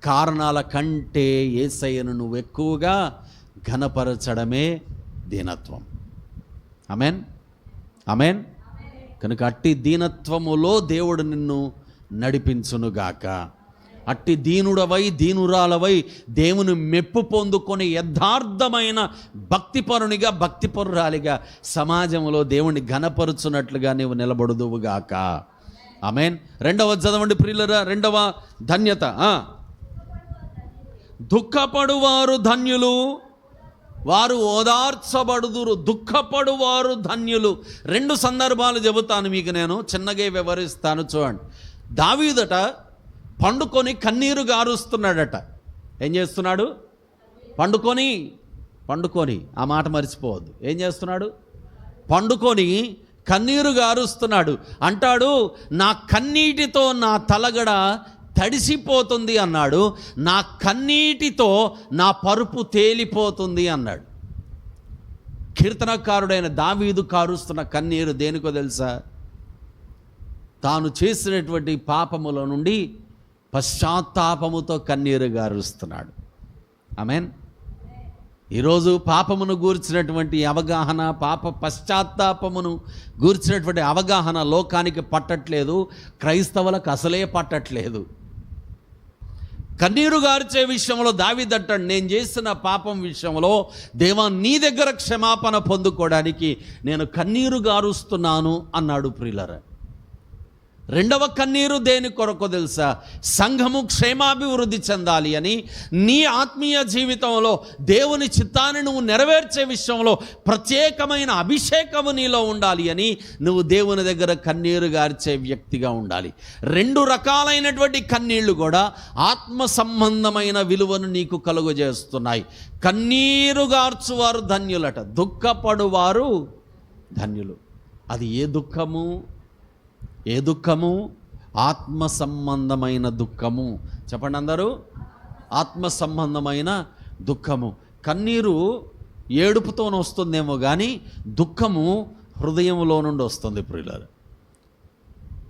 Speaker 1: కారణాల కంటే యేసయ్యను నువ్వు ఎక్కువగా ఘనపరచడమే దీనత్వం. ఆమేన్, ఆమేన్. కనుక అట్టి దీనత్వములో దేవుడు నిన్ను నడిపించునుగాక. అట్టి దీనుడవై దీనురాలవై దేవుని మెప్పు పొందుకొని యథార్థమైన భక్తిపరునిగా భక్తిపరురాలిగా సమాజంలో దేవుని ఘనపరుచున్నట్లుగా నీవు నిలబడుదువుగాక. ఆమేన్. రెండవ చదవండి ప్రియులరా, రెండవ ధన్యత. దుఃఖపడువారు ధన్యులు, వారు ఓదార్చబడుదురు. దుఃఖపడువారు ధన్యులు. రెండు సందర్భాలు చెబుతాను మీకు, నేను చిన్నగా వివరిస్తాను. చూడండి. దావీదట పండుకొని కన్నీరు గారుస్తున్నాడట. ఏం చేస్తున్నాడు? పండుకొని ఆ మాట మర్చిపోవద్దు. ఏం చేస్తున్నాడు? పండుకొని కన్నీరు గారుస్తున్నాడు. అంటాడు, నా కన్నీటితో నా తలగడ తడిసిపోతుంది అన్నాడు. నా కన్నీటితో నా పరుపు తేలిపోతుంది అన్నాడు. కీర్తనకారుడైన దావీదు కారుస్తున్న కన్నీరు దేనికో తెలుసా? తాను చేసినటువంటి పాపముల నుండి పశ్చాత్తాపముతో కన్నీరు గారుస్తున్నాడు. ఆమేన్. ఈరోజు పాపమును గూర్చినటువంటి అవగాహన, పాప పశ్చాత్తాపమును గూర్చినటువంటి అవగాహన లోకానికి పట్టట్లేదు, క్రైస్తవులకు అసలే పట్టట్లేదు. కన్నీరు గార్చే విషయంలో దావీదంటాడు, నేను చేసిన పాపం విషయంలో దేవా నీ దగ్గర క్షమాపణ పొందుకోవడానికి నేను కన్నీరు గారుస్తున్నాను అన్నాడు. ప్రియులారా, రెండవ కన్నీరు దేని కొరకు తెలుసా? సంఘము క్షేమాభివృద్ధి చెందాలి అని, నీ ఆత్మీయ జీవితంలో దేవుని చిత్తాన్ని నువ్వు నెరవేర్చే విషయంలో ప్రత్యేకమైన అభిషేకము నీలో ఉండాలి అని నువ్వు దేవుని దగ్గర కన్నీరు గార్చే వ్యక్తిగా ఉండాలి. రెండు రకాలైనటువంటి కన్నీళ్లు కూడా ఆత్మ సంబంధమైన విలువను నీకు కలుగజేస్తున్నాయి. కన్నీరు గార్చువారు ధన్యులట, దుఃఖపడువారు ధన్యులు. అది ఏ దుఃఖము? ఏ దుఃఖము? ఆత్మ సంబంధమైన దుఃఖము. చెప్పండి అందరూ. ఆత్మ సంబంధమైన దుఃఖము. కన్నీరు ఏడుపుతోనే వస్తుందేమో కానీ దుఃఖము హృదయంలో నుండి వస్తుంది ప్రియులారా.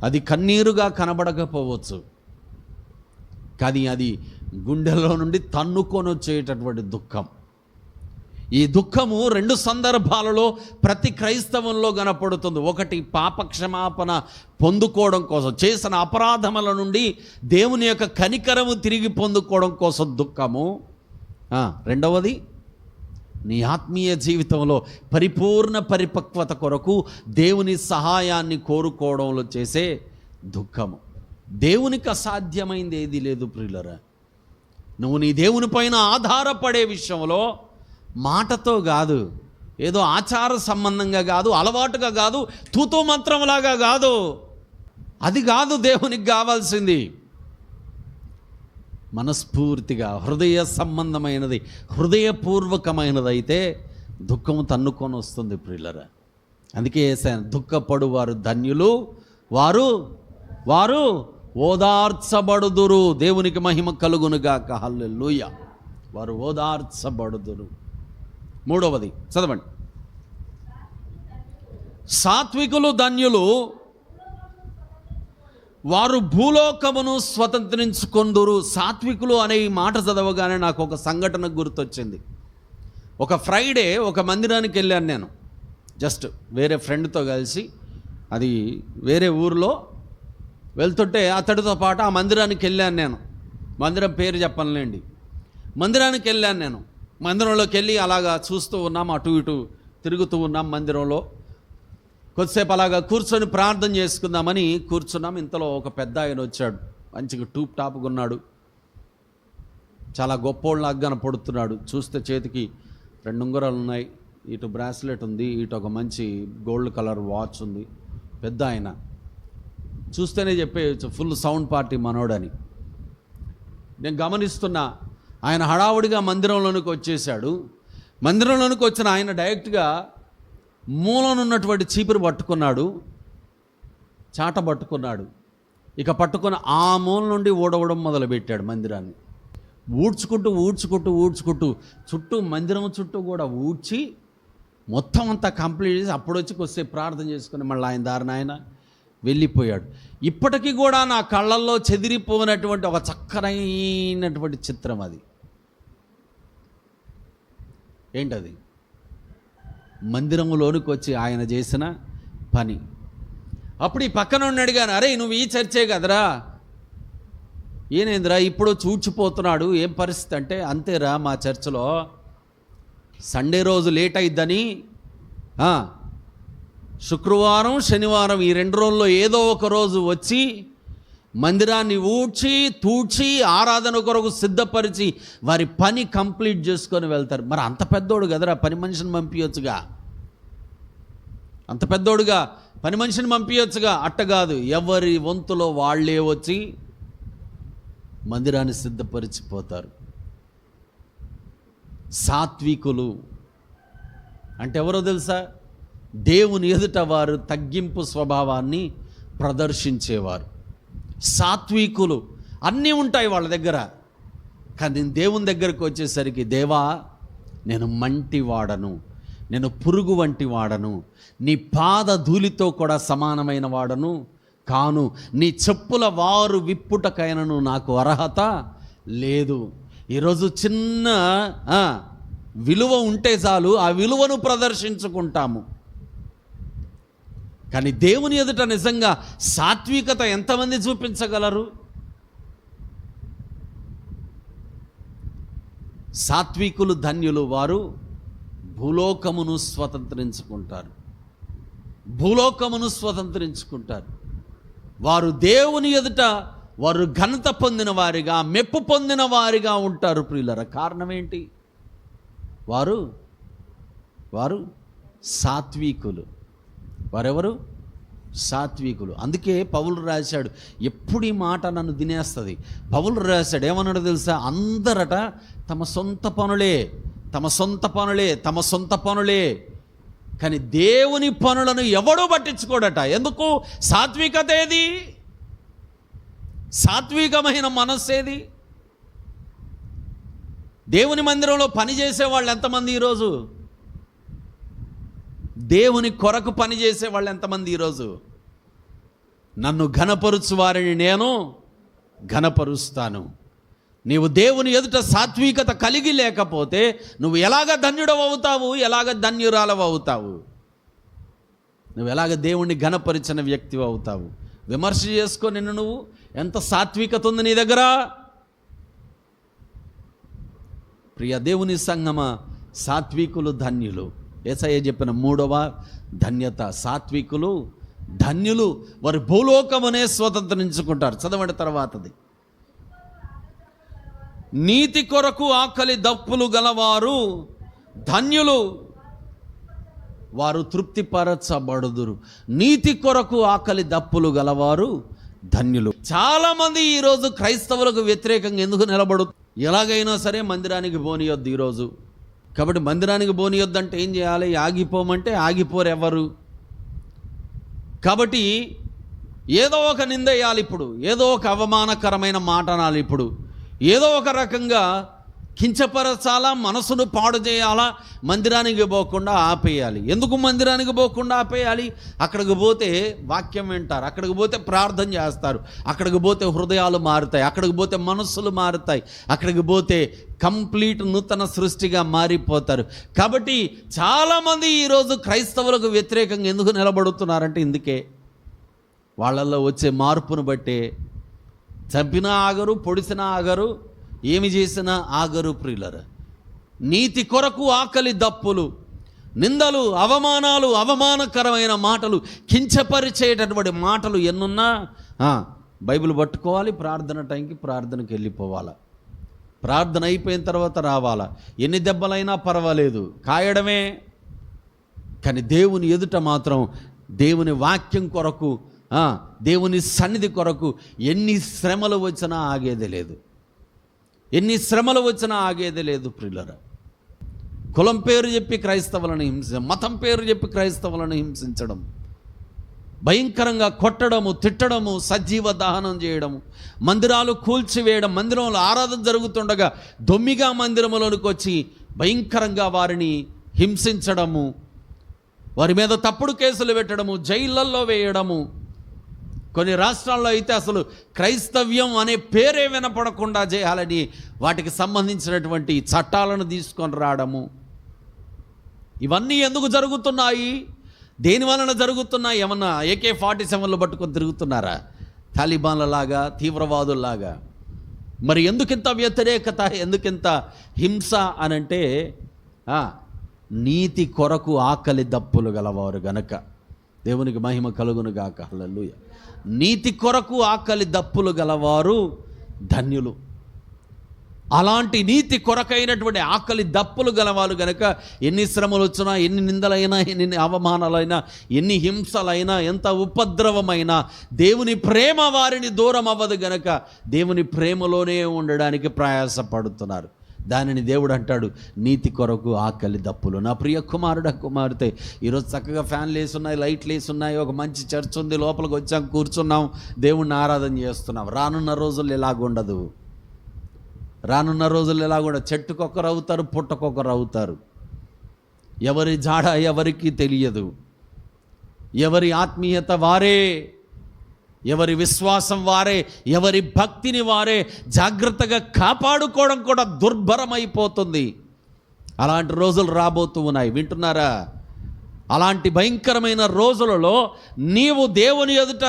Speaker 1: అది కన్నీరుగా కనబడకపోవచ్చు, కానీ అది గుండెల్లో నుండి తన్నుకొని వచ్చేటటువంటి దుఃఖం. ఈ దుఃఖము రెండు సందర్భాలలో ప్రతి క్రైస్తవంలో కనపడుతుంది. ఒకటి పాపక్షమాపణ పొందుకోవడం కోసం, చేసిన అపరాధముల నుండి దేవుని యొక్క కనికరము తిరిగి పొందుకోవడం కోసం దుఃఖము. రెండవది నీ ఆత్మీయ జీవితంలో పరిపూర్ణ పరిపక్వత కొరకు దేవుని సహాయాన్ని కోరుకోవడంలో చేసే దుఃఖము. దేవునికి అసాధ్యమైంది ఏది లేదు ప్రియులరా. నువ్వు నీ దేవుని పైన ఆధారపడే విషయంలో మాటతో కాదు, ఏదో ఆచార సంబంధంగా కాదు, అలవాటుగా కాదు, తూతూ మంత్రంలాగా కాదు, అది కాదు దేవునికి కావాల్సింది. మనస్ఫూర్తిగా హృదయ సంబంధమైనది, హృదయపూర్వకమైనది అయితే దుఃఖము తన్నుకొని వస్తుంది ప్రియులరా. అందుకే దుఃఖపడువారు ధన్యులు, వారు వారు ఓదార్చబడుదురు. దేవునికి మహిమ కలుగునుగాక. హల్లెలూయా. వారు ఓదార్చబడుదురు. మూడవది చదవండి. సాత్వికులు ధన్యులు, వారు భూలోకమును స్వతంత్రించుకొందురు. సాత్వికులు అనే ఈ మాట చదవగానే నాకు ఒక సంఘటన గుర్తొచ్చింది. ఒక ఫ్రైడే ఒక మందిరానికి వెళ్ళాను నేను, జస్ట్ వేరే ఫ్రెండ్తో కలిసి. అది వేరే ఊరిలో వెళ్తుంటే అతడితో పాటు ఆ మందిరానికి వెళ్ళాను నేను. మందిరం పేరు చెప్పనులేండి. మందిరానికి వెళ్ళాను నేను. మందిరంలోకి వెళ్ళి అలాగా చూస్తూ ఉన్నాం, అటు ఇటు తిరుగుతూ ఉన్నాం మందిరంలో. కొద్దిసేపు అలాగా కూర్చొని ప్రార్థన చేసుకుందామని కూర్చున్నాం. ఇంతలో ఒక పెద్ద ఆయన వచ్చాడు. మంచిగా టూప్ టాప్గా ఉన్నాడు, చాలా గొప్పోళ్ళలాగా కనపడుతున్నాడు. చూస్తే చేతికి 2 ఉంగరాలు ఉన్నాయి, ఇటు బ్రాస్లెట్ ఉంది, ఇటు ఒక మంచి గోల్డ్ కలర్ వాచ్ ఉంది. పెద్ద ఆయన చూస్తేనే చెప్పేయచ్చు ఫుల్ సౌండ్ పార్టీ మనోడని. నేను గమనిస్తున్నా. ఆయన హడావుడిగా మందిరంలోనికి వచ్చేసాడు. మందిరంలోనికి వచ్చిన ఆయన డైరెక్ట్గా మూలనున్నటువంటి చీపురు పట్టుకున్నాడు, చాట పట్టుకున్నాడు. ఇక పట్టుకుని ఆ మూల నుండి ఊడవడం మొదలుపెట్టాడు మందిరాన్ని. ఊడ్చుకుంటూ చుట్టూ మందిరం చుట్టూ కూడా ఊడ్చి మొత్తం అంతా కంప్లీట్ చేసి అప్పుడు వచ్చి కొద్దిసేపు ప్రార్థన చేసుకుని మళ్ళీ ఆయన దారిన ఆయన వెళ్ళిపోయాడు. ఇప్పటికీ కూడా నా కళ్ళల్లో చెదిరిపోయినటువంటి ఒక చక్కనైనటువంటి చిత్రం అది. ఏంటది? మందిరంలోనికి వచ్చి ఆయన చేసిన పని. అప్పుడు ఈ పక్కన అడిగాను, అరే నువ్వు ఈ చర్చే కదరా, ఈయనేంద్రా ఇప్పుడు చూచిపోతున్నాడు, ఏం పరిస్థితి అంటే, అంతేరా మా చర్చిలో సండే రోజు లేట్ అయిద్దని శుక్రవారం శనివారం ఈ 2 రోజుల్లో ఏదో ఒక రోజు వచ్చి మందిరాన్ని తూడ్చి ఆరాధన కొరకు సిద్ధపరిచి వారి పని కంప్లీట్ చేసుకొని వెళ్తారు. మరి అంత పెద్దోడు కదరా, పని మనిషిని పంపించచ్చుగా, అంత పెద్దోడుగా పని మనిషిని పంపించచ్చుగా. అట్ట కాదు, ఎవరి వంతులో వాళ్ళే వచ్చి మందిరాన్ని సిద్ధపరిచిపోతారు. సాత్వికులు అంటే ఎవరో తెలుసా? దేవుని ఎదుట వారు తగ్గింపు స్వభావాన్ని ప్రదర్శించేవారు. సాత్వికులు అన్నీ ఉంటాయి వాళ్ళ దగ్గర, కానీ దేవుని దగ్గరకు వచ్చేసరికి, దేవా నేను మంటి వాడను, నేను పురుగు వంటి వాడను, నీ పాద ధూళితో కూడా సమానమైన వాడను కాను, నీ చెప్పుల వారు విప్పుటకైనను నాకు అర్హత లేదు. ఈరోజు చిన్న విలువ ఉంటే చాలు, ఆ విలువను ప్రదర్శించుకుంటాము. కానీ దేవుని ఎదుట నిజంగా సాత్వికత ఎంతమంది చూపించగలరు? సాత్వికులు ధన్యులు, వారు భూలోకమును స్వతంత్రించుకుంటారు. వారు దేవుని ఎదుట వారు ఘనత పొందిన వారిగా, మెప్పు పొందిన వారిగా ఉంటారు. ప్రియులారా, కారణం ఏంటి? వారు సాత్వికులు. వారెవరు? సాత్వికులు. అందుకే పౌలు రాశాడు, ఎప్పుడు ఈ మాట నన్ను తినేస్తుంది. పౌలు రాశాడు, ఏమన్నాడు తెలుసా? అందరట తమ సొంత పనులే, కానీ దేవుని పనులను ఎవడూ పట్టించుకోడట. ఎందుకు? సాత్వికత ఏది? సాత్వికమైన మనస్సేది? దేవుని మందిరంలో పని చేసేవాళ్ళు ఎంతమంది ఈరోజు? దేవుని కొరకు పని చేసేవాళ్ళు ఎంతమంది ఈరోజు? నన్ను ఘనపరుచు వారిని నేను ఘనపరుస్తాను. నీవు దేవుని ఎదుట సాత్వికత కలిగి లేకపోతే నువ్వు ఎలాగ ధన్యుడవు అవుతావు? ఎలాగ ధన్యురాలవు అవుతావు? నువ్వు ఎలాగ దేవుణ్ణి ఘనపరిచిన వ్యక్తి అవుతావు? విమర్శ చేసుకో, నిన్ను నువ్వు. ఎంత సాత్వికత ఉంది నీ దగ్గర? ప్రియ దేవుని సంగమా, సాత్వికులు ధన్యులు. యేసయ్య చెప్పిన 3వ ధన్యత, సాత్వికులు ధన్యులు, వారు భూలోకమునే స్వతంత్రించుకుంటారు. చదవండి తర్వాతది. నీతి కొరకు ఆకలి దప్పులు గలవారు ధన్యులు, వారు తృప్తిపరచబడుదురు. నీతి కొరకు ఆకలి దప్పులు గలవారు ధన్యులు. చాలామంది ఈరోజు క్రైస్తవులకు వ్యతిరేకంగా ఎందుకు నిలబడు? ఎలాగైనా సరే మందిరానికి పోనీయొద్దు ఈరోజు. కాబట్టి మందిరానికి పోనీయొద్దు అంటే ఏం చేయాలి? ఆగిపోమంటే ఆగిపోరు ఎవరు. కాబట్టి ఏదో ఒక నింద వేయాలి, ఇప్పుడు ఏదో ఒక అవమానకరమైన మాట అనాలి, ఇప్పుడు ఏదో ఒక రకంగా కించపరచాలా, మనసును పాడు చేయాలా, మందిరానికి పోకుండా ఆపేయాలి. ఎందుకు మందిరానికి పోకుండా ఆపేయాలి? అక్కడికి పోతే వాక్యం వింటారు, అక్కడికి పోతే ప్రార్థన చేస్తారు, అక్కడికి పోతే హృదయాలు మారుతాయి, అక్కడికి పోతే మనస్సులు మారుతాయి, అక్కడికి పోతే కంప్లీట్ నూతన సృష్టిగా మారిపోతారు. కాబట్టి చాలామంది ఈరోజు క్రైస్తవులకు వ్యతిరేకంగా ఎందుకు నిలబడుతున్నారంటే ఇందుకే. వాళ్ళల్లో వచ్చే మార్పును బట్టే చంపినా ఆగరు, పొడిసినా ఆగరు, ఏమి చేసినా ఆగరు. ప్రియులరా, నీతి కొరకు ఆకలి దప్పులు, నిందలు, అవమానాలు, అవమానకరమైన మాటలు, కించపరిచేటటువంటి మాటలు ఎన్నున్నా బైబిల్ పట్టుకోవాలి, ప్రార్థన టైంకి ప్రార్థనకి వెళ్ళిపోవాలా, ప్రార్థన అయిపోయిన తర్వాత రావాలా. ఎన్ని దెబ్బలైనా పర్వాలేదు, కాయడమే. కానీ దేవుని ఎదుట మాత్రం దేవుని వాక్యం కొరకు, దేవుని సన్నిధి కొరకు ఎన్ని శ్రమలు వచ్చినా ఆగేదే లేదు, ఎన్ని శ్రమలు వచ్చినా ఆగేదే లేదు. ప్రియులరా, కులం పేరు చెప్పి క్రైస్తవులను హింసించడం, మతం పేరు చెప్పి క్రైస్తవులను హింసించడం, భయంకరంగా కొట్టడము, తిట్టడము, సజీవ దహనం చేయడము, మందిరాలు కూల్చివేయడం, మందిరంలో ఆరాధన జరుగుతుండగా దొమ్మిగా మందిరంలోనికి వచ్చి భయంకరంగా వారిని హింసించడము, వారి మీద తప్పుడు కేసులు పెట్టడము, జైళ్ళల్లో వేయడము. కొన్ని రాష్ట్రాల్లో అయితే అసలు క్రైస్తవ్యం అనే పేరే వినపడకుండా చేయాలని వాటికి సంబంధించినటువంటి చట్టాలను తీసుకొని రావడము. ఇవన్నీ ఎందుకు జరుగుతున్నాయి? దేని వలన జరుగుతున్నాయి? ఏమన్నా AK-47 పట్టుకొని తిరుగుతున్నారా? తాలిబాన్లలాగా, తీవ్రవాదుల్లాగా? మరి ఎందుకింత వ్యతిరేకత, ఎందుకింత హింస అనంటే నీతి కొరకు ఆకలి దప్పులు గలవారు గనక. దేవునికి మహిమ కలుగును గాక. హల్లెలూయా. నీతి కొరకు ఆకలి దప్పులు గలవారు ధన్యులు. అలాంటి నీతి కొరకైనటువంటి ఆకలి దప్పులు గలవారు గనక ఎన్ని శ్రమలు వచ్చినా, ఎన్ని నిందలైనా, ఎన్ని అవమానాలైనా, ఎన్ని హింసలైనా, ఎంత ఉపద్రవమైనా దేవుని ప్రేమ వారిని దూరం అవ్వదు గనక దేవుని ప్రేమలోనే ఉండడానికి ప్రయాసపడుతున్నారు. దానిని దేవుడు అంటాడు, నీతి కొరకు ఆకలి దప్పులు. నా ప్రియ కుమారుడు, కుమార్తె, ఈరోజు చక్కగా ఫ్యాన్లు వేసున్నాయి, లైట్లు వేసున్నాయి, ఒక మంచి చర్చ్ ఉంది, లోపలికి వచ్చాం, కూర్చున్నాం, దేవుణ్ణి ఆరాధన చేస్తున్నాం. రానున్న రోజులు ఎలాగుండదు. రానున్న రోజులు ఎలాగుండదు. చెట్టుకొకరు అవుతారు, పుట్టకొకరు అవుతారు. ఎవరి జాడ ఎవరికి తెలియదు. ఎవరి ఆత్మీయత వారే, ఎవరి విశ్వాసం వారే, ఎవరి భక్తిని వారే జాగ్రత్తగా కాపాడుకోవడం కూడా దుర్భరమైపోతుంది. అలాంటి రోజులు రాబోతూ ఉన్నాయి. వింటున్నారా? అలాంటి భయంకరమైన రోజులలో నీవు దేవుని ఎదుట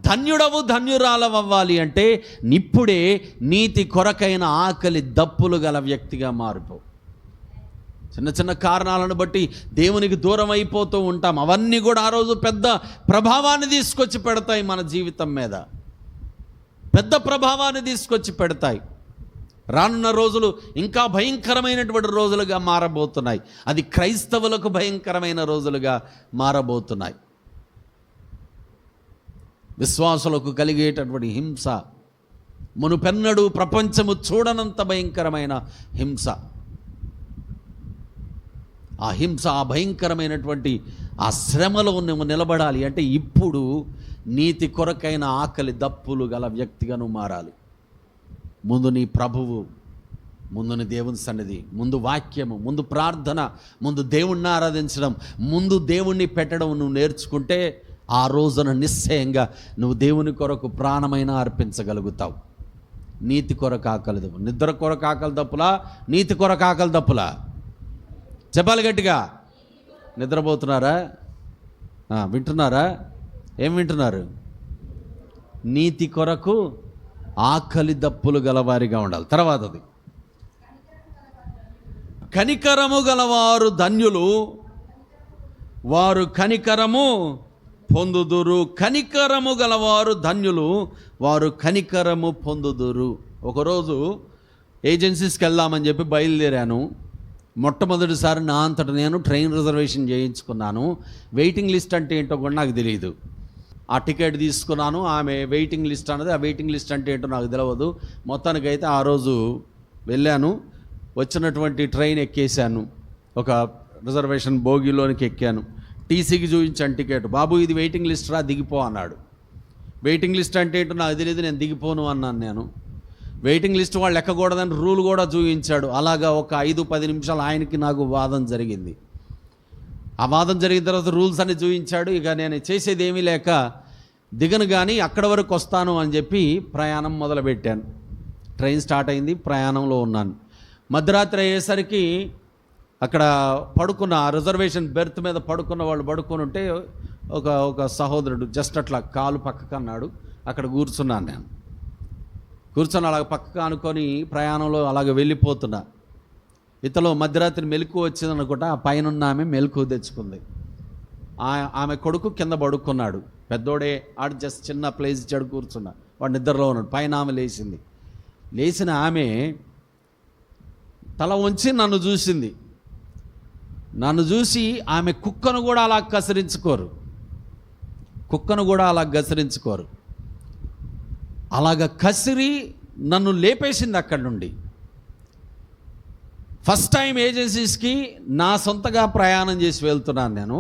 Speaker 1: ధన్యుడవు, ధన్యురాలవ్వాలి అంటే ఇప్పుడే నీతి కొరకైన ఆకలి దప్పులు గల వ్యక్తిగా మారిపో. చిన్న చిన్న కారణాలను బట్టి దేవునికి దూరం అయిపోతూ ఉంటాం. అవన్నీ కూడా ఆ రోజు పెద్ద ప్రభావాన్ని తీసుకొచ్చి పెడతాయి, మన జీవితం మీద పెద్ద ప్రభావాన్ని తీసుకొచ్చి పెడతాయి. రానున్న రోజులు ఇంకా భయంకరమైనటువంటి రోజులుగా మారబోతున్నాయి. అది క్రైస్తవులకు భయంకరమైన రోజులుగా మారబోతున్నాయి. విశ్వాసులకు కలిగేటటువంటి హింస మునుపెన్నడూ ప్రపంచము చూడనంత భయంకరమైన హింస. ఆ హింస, ఆ భయంకరమైనటువంటి ఆ శ్రమలో నువ్వు నిలబడాలి అంటే ఇప్పుడు నీతి కొరకైన ఆకలి దప్పులు గల వ్యక్తిగా నువ్వు మారాలి. ముందు నీ ప్రభువు, ముందు నీ దేవుని సన్నిధి, ముందు వాక్యము, ముందు ప్రార్థన, ముందు దేవుణ్ణి ఆరాధించడం, ముందు దేవుణ్ణి పెట్టడం నువ్వు నేర్చుకుంటే ఆ రోజున నిశ్చయంగా నువ్వు దేవుని కొరకు ప్రాణమైన అర్పించగలుగుతావు. నీతి కొరకు ఆకలి దప్పు, నిద్ర కొరకు ఆకలి దప్పులా, నీతి కొరకు ఆకలి దప్పులా? చెప్పాలి గట్టిగా. నిద్రపోతున్నారా? వింటున్నారా? ఏం వింటున్నారు? నీతి కొరకు ఆకలి దప్పులు గలవారిగా ఉండాలి. తర్వాతది, కనికరము గలవారు ధన్యులు, వారు కనికరము పొందుదురు. కనికరము గలవారు ధన్యులు, వారు కనికరము పొందుదురు. ఒకరోజు ఏజెన్సీస్కి వెళ్దామని చెప్పి బయలుదేరాను. మొట్టమొదటిసారి నా అంతట నేను ట్రైన్ రిజర్వేషన్ చేయించుకున్నాను. వెయిటింగ్ లిస్ట్ అంటే ఏంటో కూడా నాకు తెలియదు. ఆ టికెట్ తీసుకున్నాను. ఆమె వెయిటింగ్ లిస్ట్ అన్నది, ఆ వెయిటింగ్ లిస్ట్ అంటే ఏంటో నాకు తెలియదు. మొత్తానికైతే ఆ రోజు వెళ్ళాను. వచ్చినటువంటి ట్రైన్ ఎక్కేశాను. ఒక రిజర్వేషన్ బోగిలోనికి ఎక్కాను. టీసీకి చూపించాను టికెట్. బాబు ఇది వెయిటింగ్ లిస్ట్ రా, దిగిపో అన్నాడు. వెయిటింగ్ లిస్ట్ అంటే ఏంటో నాకు తెలియదు, నేను దిగిపోను అన్నాను. నేను వెయిటింగ్ లిస్ట్ వాళ్ళు ఎక్కకూడదని రూల్ కూడా చూపించాడు. అలాగా ఒక 5-10 నిమిషాలు ఆయనకి నాకు వాదన జరిగింది. ఆ వాదన జరిగిన తర్వాత రూల్స్ అన్ని చూపించాడు. ఇక నేను చేసేది ఏమీ లేక దిగను, కానీ అక్కడ వరకు వస్తాను అని చెప్పి ప్రయాణం మొదలుపెట్టాను. ట్రైన్ స్టార్ట్ అయింది, ప్రయాణంలో ఉన్నాను. మధ్యరాత్రి అయ్యేసరికి అక్కడ పడుకున్న, ఆ రిజర్వేషన్ బెర్త్ మీద పడుకున్న వాళ్ళు పడుకొని ఉంటే ఒక సహోదరుడు జస్ట్ అట్లా కాలు పక్కకు అన్నాడు. అక్కడ కూర్చున్నాను. నేను కూర్చొని అలాగ పక్కకు అనుకొని ప్రయాణంలో అలాగ వెళ్ళిపోతున్నా. ఇతలో మధ్యరాత్రి మెలకు వచ్చింది అనుకుంటా. ఆ పైన ఆమె మెలకు తెచ్చుకుంది. ఆమె కొడుకు కింద పడుకున్నాడు. పెద్దోడే, ఆడు జస్ట్ చిన్న ప్లేస్ ఇచ్చాడు, కూర్చున్నా. వాడు నిద్రలో ఉన్నాడు. పైన ఆమె లేచింది. లేచిన ఆమె తల వంచి నన్ను చూసింది. నన్ను చూసి ఆమె కుక్కను కూడా అలా కసిరించుకోరు. అలాగ కసిరి నన్ను లేపేసింది అక్కడి నుండి. ఫస్ట్ టైం ఏజెన్సీస్కి నా సొంతగా ప్రయాణం చేసి వెళ్తున్నాను నేను.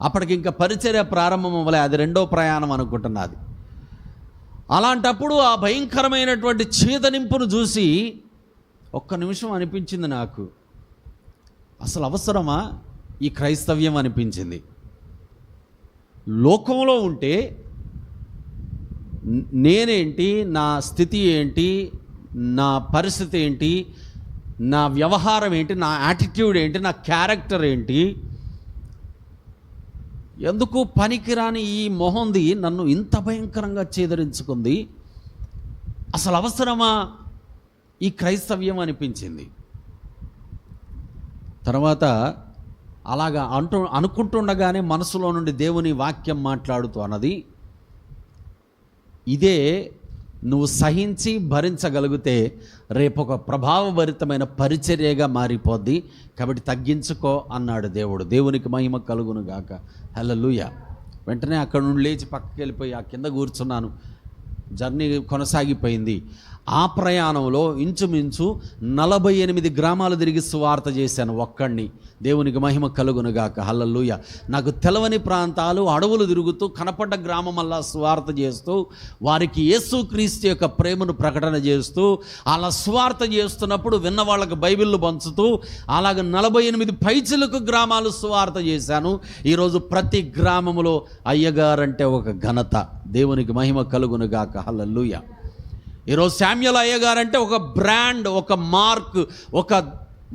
Speaker 1: అప్పటికి ఇంకా పరిచర్య ప్రారంభం అవ్వలే, అది రెండో ప్రయాణం అనుకుంటున్నది. అలాంటప్పుడు ఆ భయంకరమైనటువంటి చీదనింపును చూసి ఒక్క నిమిషం అనిపించింది నాకు, అసలు అవసరమా ఈ క్రైస్తవ్యం అనిపించింది. లోకంలో ఉంటే నేనేంటి, నా స్థితి ఏంటి, నా పరిస్థితి ఏంటి, నా వ్యవహారం ఏంటి, నా యాటిట్యూడ్ ఏంటి, నా క్యారెక్టర్ ఏంటి, ఎందుకు పనికిరాని ఈ మొహంది నన్ను ఇంత భయంకరంగా చేదరించుకుంది, అసలు అవసరమా ఈ క్రైస్తవ్యం అనిపించింది. తర్వాత అలాగా అనుకుంటుండగానే మనసులో నుండి దేవుని వాక్యం మాట్లాడుతూ అన్నది, ఇదే నువ్వు సహించి భరించగలిగితే రేపు ఒక ప్రభావభరితమైన పరిచర్యగా మారిపోద్ది, కాబట్టి తగ్గించుకో అన్నాడు దేవుడు. దేవునికి మహిమ కలుగును గాక. హల్లెలూయా. వెంటనే అక్కడ నుండి లేచి పక్కకి వెళ్ళిపోయి ఆ కింద కూర్చున్నాను. జర్నీ కొనసాగిపోయింది. ఆ ప్రయాణంలో ఇంచుమించు 48 గ్రామాలు తిరిగి సువార్త చేశాను ఒక్కడిని. దేవునికి మహిమ కలుగునుగాక. హల్లెలూయా. నాకు తెలవని ప్రాంతాలు, అడవులు తిరుగుతూ కనపడ్డ గ్రామమల్లా సువార్త చేస్తూ వారికి యేసుక్రీస్తు యొక్క ప్రేమను ప్రకటన చేస్తూ అలా సువార్త చేస్తున్నప్పుడు విన్న వాళ్ళకు బైబిళ్ళు పంచుతూ అలాగ 48 పైచిలకు గ్రామాలు సువార్త చేశాను. ఈరోజు ప్రతి గ్రామములో అయ్యగారంటే ఒక ఘనత. దేవునికి మహిమ కలుగునుగాక. హల్లెలూయా. ఈరోజు శామ్యూల్ అయ్యగారంటే ఒక బ్రాండ్, ఒక మార్క్, ఒక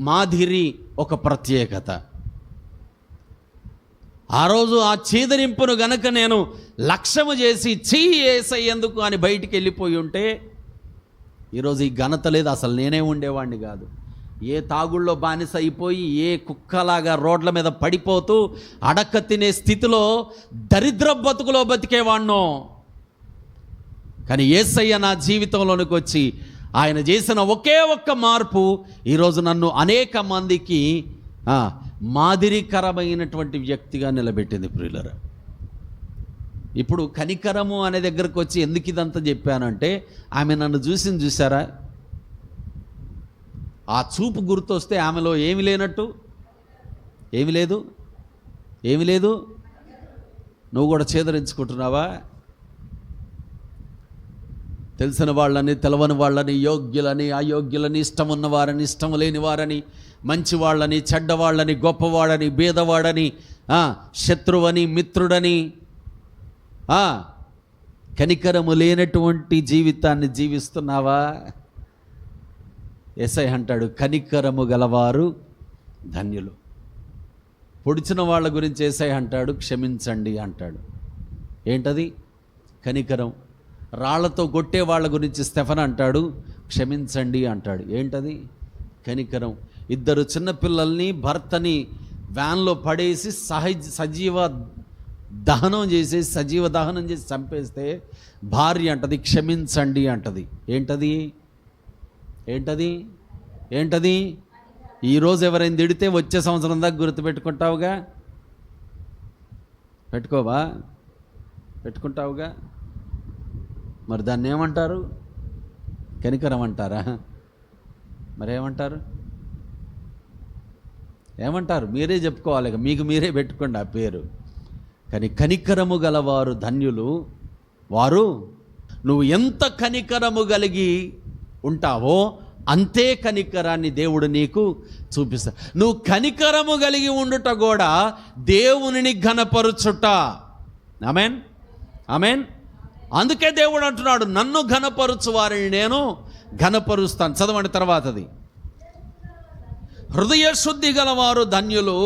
Speaker 1: మాదిరి, ఒక ప్రత్యేకత. ఆ రోజు ఆ చీదరింపును గనక నేను లక్ష్యము చేసి యేసయ్యేందుకు అని బయటికి వెళ్ళిపోయి ఉంటే ఈరోజు ఈ ఘనత లేదు, అసలు నేనే ఉండేవాడిని కాదు. ఏ తాగుళ్ళో బానిస అయిపోయి ఏ కుక్కలాగా రోడ్ల మీద పడిపోతూ అడక్క తినే స్థితిలో దరిద్ర బతుకులో బతికేవాణ్ణో. కానీ యేసయ్య నా జీవితంలోనికి వచ్చి ఆయన చేసిన ఒకే ఒక్క మార్పు ఈరోజు నన్ను అనేక మందికి మాదిరికరమైనటువంటి వ్యక్తిగా నిలబెట్టింది. ప్రియులరా, ఇప్పుడు కనికరము అనే దగ్గరకు వచ్చి ఎందుకు ఇదంతా చెప్పానంటే, ఆమె నన్ను చూసారా, ఆ చూపు గుర్తొస్తే ఆమెలో ఏమి లేనట్టు, ఏమి లేదు. నువ్వు కూడా చేదరించుకుంటున్నావా? తెలిసిన వాళ్ళని, తెలవని వాళ్ళని, యోగ్యులని, అయోగ్యులని, ఇష్టం ఉన్నవారని, ఇష్టం లేని వారని, మంచి వాళ్ళని, చెడ్డవాళ్ళని, గొప్పవాడని, భేదవాడని, శత్రువని, మిత్రుడని, కనికరము లేనటువంటి జీవితాన్ని జీవిస్తున్నావా? యేసయ్య అంటాడు, కనికరము గలవారు ధన్యులు. పొడిచిన వాళ్ళ గురించి యేసయ్య అంటాడు, క్షమించండి అంటాడు. ఏంటది? కనికరం. రాళ్లతో కొట్టే వాళ్ళ గురించి స్టెఫన్ అంటాడు, క్షమించండి అంటాడు. ఏంటది? కనికరం. 2 చిన్నపిల్లల్ని, భర్తని వ్యాన్లో పడేసి సజీవ దహనం చేసి చంపేస్తే భార్య అంటది, క్షమించండి అంటది. ఏంటది? ఈరోజు ఎవరైనా తిడితే వచ్చే సంవత్సరం దాకా గుర్తుపెట్టుకుంటావుగా? పెట్టుకుంటావుగా? మరి దాన్ని ఏమంటారు? కనికరం అంటారా? మరేమంటారు? మీరే చెప్పుకోవాలి, మీకు మీరే పెట్టుకోండి ఆ పేరు. కానీ కనికరము గలవారు ధన్యులు, వారు. నువ్వు ఎంత కనికరము కలిగి ఉంటావో అంతే కనికరాన్ని దేవుడు నీకు చూపిస్తా. నువ్వు కనికరము కలిగి ఉండుట కూడా దేవునిని ఘనపరుచుట. ఆమెన్. అందుకే దేవుడు అంటున్నాడు, నన్ను ఘనపరుచు వారిని నేను ఘనపరుస్తాను. చదవండి తర్వాతది. హృదయ శుద్ధి గలవారు ధన్యులు,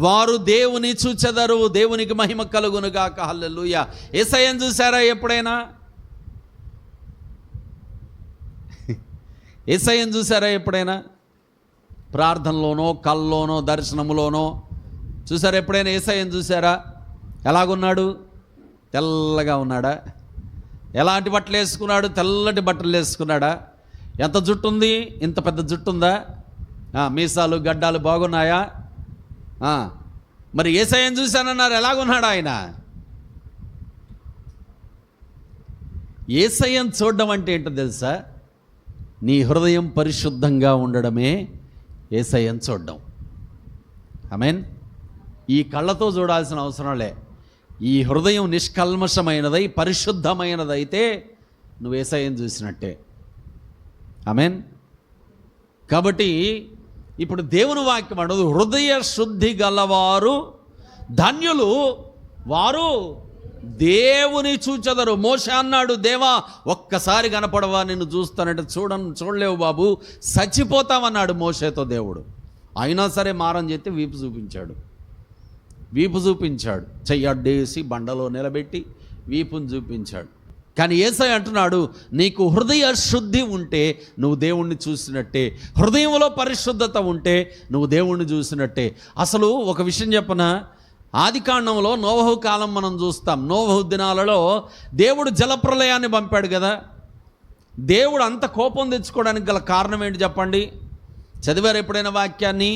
Speaker 1: వారు దేవుని చూచెదరు. దేవునికి మహిమ కలుగునుగాక. హల్లెలూయా. యేసయ్యను చూసారా ఎప్పుడైనా? ప్రార్థనలోనో, కల్లోనో, దర్శనములోనో చూసారా ఎప్పుడైనా? యేసయ్యను చూసారా? ఎలాగున్నాడు? తెల్లగా ఉన్నాడా? ఎలాంటి బట్టలు వేసుకున్నాడు? తెల్లటి బట్టలు వేసుకున్నాడా? ఎంత జుట్టు ఉంది? ఇంత పెద్ద జుట్టు ఉందా? మీసాలు, గడ్డాలు బాగున్నాయా? మరి యేసయ్యను చూశానన్నారు, ఎలాగున్నాడు ఆయన? యేసయ్యను చూడడం అంటే ఏంటో తెలుసా? నీ హృదయం పరిశుద్ధంగా ఉండడమే యేసయ్యను చూడడం. ఆమేన్. ఈ కళ్ళతో చూడాల్సిన అవసరంలే. ఈ హృదయం నిష్కల్మషమైనదై పరిశుద్ధమైనదైతే నువ్వు యేసయ్యను చూసినట్టే. ఆమేన్. కాబట్టి ఇప్పుడు దేవుని వాక్యం అంటది, హృదయ శుద్ధి గలవారు ధన్యులు, వారు దేవుని చూచెదరు. మోషే అన్నాడు, దేవా ఒక్కసారి కనపడవా, నిన్ను చూస్తానంటే చూడలేవు బాబు, చచ్చిపోతామన్నాడు మోషేతో దేవుడు. అయినా సరే మారం చేస్తే వీపు చూపించాడు, చెయ్యడ్డేసి బండలో నిలబెట్టి వీపుని చూపించాడు. కానీ యేసయ్య అంటున్నాడు, నీకు హృదయ శుద్ధి ఉంటే నువ్వు దేవుణ్ణి చూసినట్టే, హృదయంలో పరిశుద్ధత ఉంటే నువ్వు దేవుణ్ణి చూసినట్టే. అసలు ఒక విషయం చెప్పనా, ఆదికాండంలో నోవహు కాలం మనం చూస్తాం. నోవహు దినాలలో దేవుడు జలప్రలయాన్ని పంపాడు కదా. దేవుడు అంత కోపం తెచ్చుకోవడానికి గల కారణం ఏంటి చెప్పండి? చదివారు ఎప్పుడైనా వాక్యాన్ని?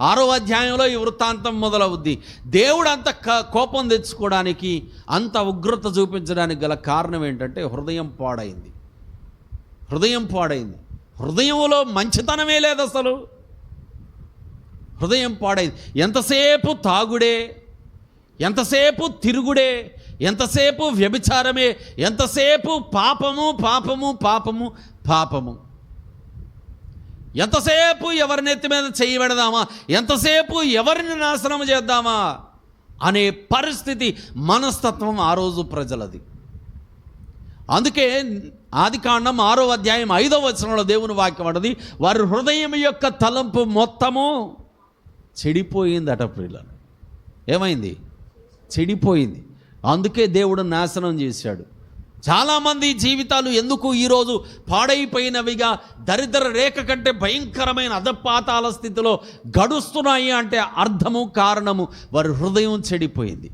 Speaker 1: 6వ అధ్యాయంలో ఈ వృత్తాంతం మొదలవుద్ది. దేవుడు అంత కోపం తెచ్చుకోవడానికి, అంత ఉగ్రత చూపించడానికి గల కారణం ఏంటంటే హృదయం పాడైంది. హృదయంలో మంచితనమే లేదు అసలు. హృదయం పాడైంది. ఎంతసేపు తాగుడే, ఎంతసేపు తిరుగుడే, ఎంతసేపు వ్యభిచారమే, ఎంతసేపు పాపము. ఎంతసేపు ఎవరి నెత్తి మీద చెయ్యి పెడదామా, ఎంతసేపు ఎవరిని నాశనం చేద్దామా అనే పరిస్థితి, మనస్తత్వం ఆ రోజు ప్రజలది. అందుకే ఆదికాండం 6వ అధ్యాయం 5వ వచనంలో దేవుని వాక్యం అంటది, వారి హృదయం యొక్క తలంపు మొత్తము చెడిపోయిందట. ప్రియులను ఏమైంది? చెడిపోయింది. అందుకే దేవుడు నాశనం చేశాడు. చాలామంది జీవితాలు ఎందుకు ఈరోజు పాడైపోయినవిగా, దరిద్ర రేఖ కంటే భయంకరమైన అధపాతాల స్థితిలో గడుస్తున్నాయి అంటే అర్థము, కారణము వారి హృదయం చెడిపోయింది.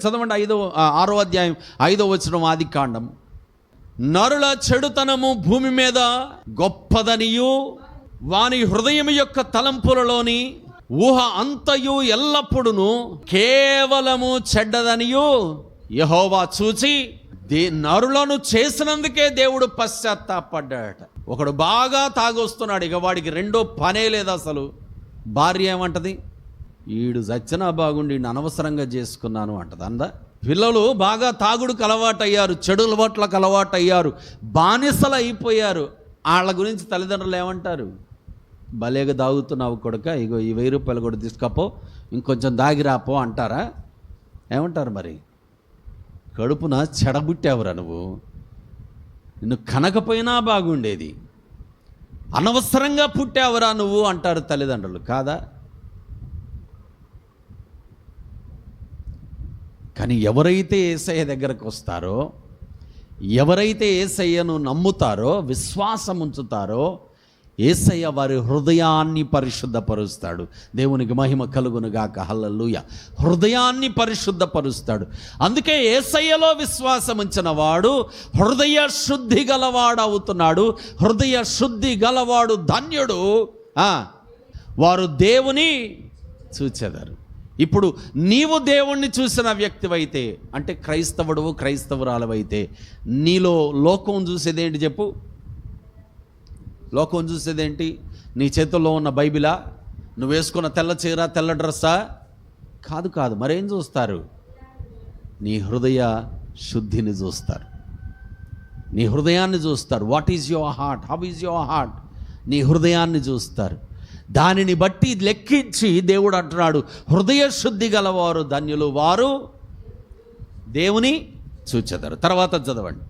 Speaker 1: చదవండి 6వ అధ్యాయం 5వ వచనం ఆదికాండం. నరుల చెడుతనము భూమి మీద గొప్పదనియు, వాని హృదయం యొక్క తలంపులలోని ఊహ అంతయు ఎల్లప్పుడూ కేవలము చెడ్డదనియు యెహోవా చూచి నరులను చేసినందుకే దేవుడు పశ్చాత్తాపడ్డాడట. ఒకడు బాగా తాగొస్తున్నాడు, ఇక వాడికి రెండో పనే లేదు అసలు. భార్య ఏమంటది? ఈడు చచ్చినా బాగుండి ఈయన అనవసరంగా చేసుకున్నాను అంటది. అందా? పిల్లలు బాగా తాగుడుకు అలవాటయ్యారు, చెడు అలవాట్లకు అలవాటయ్యారు, బానిసలు అయిపోయారు. వాళ్ళ గురించి తల్లిదండ్రులు ఏమంటారు? భలేగా దాగుతున్నావు కొడుక, ఇగో ఈ 1000 రూపాయలు కూడా తీసుకపో, ఇంకొంచెం దాగిరాపో అంటారా? ఏమంటారు మరి? కడుపున చెడబుట్టావురా నువ్వు, నిన్ను కనకపోయినా బాగుండేది, అనవసరంగా పుట్టావురా నువ్వు అంటారు తల్లిదండ్రులు, కాదా? కానీ ఎవరైతే యేసయ్య దగ్గరకు వస్తారో, ఎవరైతే యేసయ్యను నమ్ముతారో, విశ్వాసం ఉంచుతారో, యేసయ్య వారి హృదయాన్ని పరిశుద్ధపరుస్తాడు. దేవునికి మహిమ కలుగునుగాక. హల్లెలూయా. హృదయాన్ని పరిశుద్ధపరుస్తాడు. అందుకే యేసయ్యలో విశ్వాసం ఉంచిన వాడు హృదయ శుద్ధి గలవాడు అవుతున్నాడు. హృదయ శుద్ధి గలవాడు ధన్యుడు, వారు దేవుని చూచెదరు. ఇప్పుడు నీవు దేవుణ్ణి చూసిన వ్యక్తివైతే, అంటే క్రైస్తవురాలవైతే, నీలో లోకం చూసేదేంటి చెప్పు? లోకం చూసేదేంటి? నీ చేతుల్లో ఉన్న బైబిలా? నువ్వు వేసుకున్న తెల్ల చీర, తెల్ల డ్రెస్సా? కాదు. మరేం చూస్తారు? నీ హృదయ శుద్ధిని చూస్తారు, నీ హృదయాన్ని చూస్తారు. What is your heart, how is your heart? నీ హృదయాన్ని చూస్తారు. దానిని బట్టి లెక్కించి దేవుడు అంటున్నాడు, హృదయ శుద్ధి గలవారు ధన్యులు, వారు దేవుని చూచెదరు. తర్వాత చదవండి.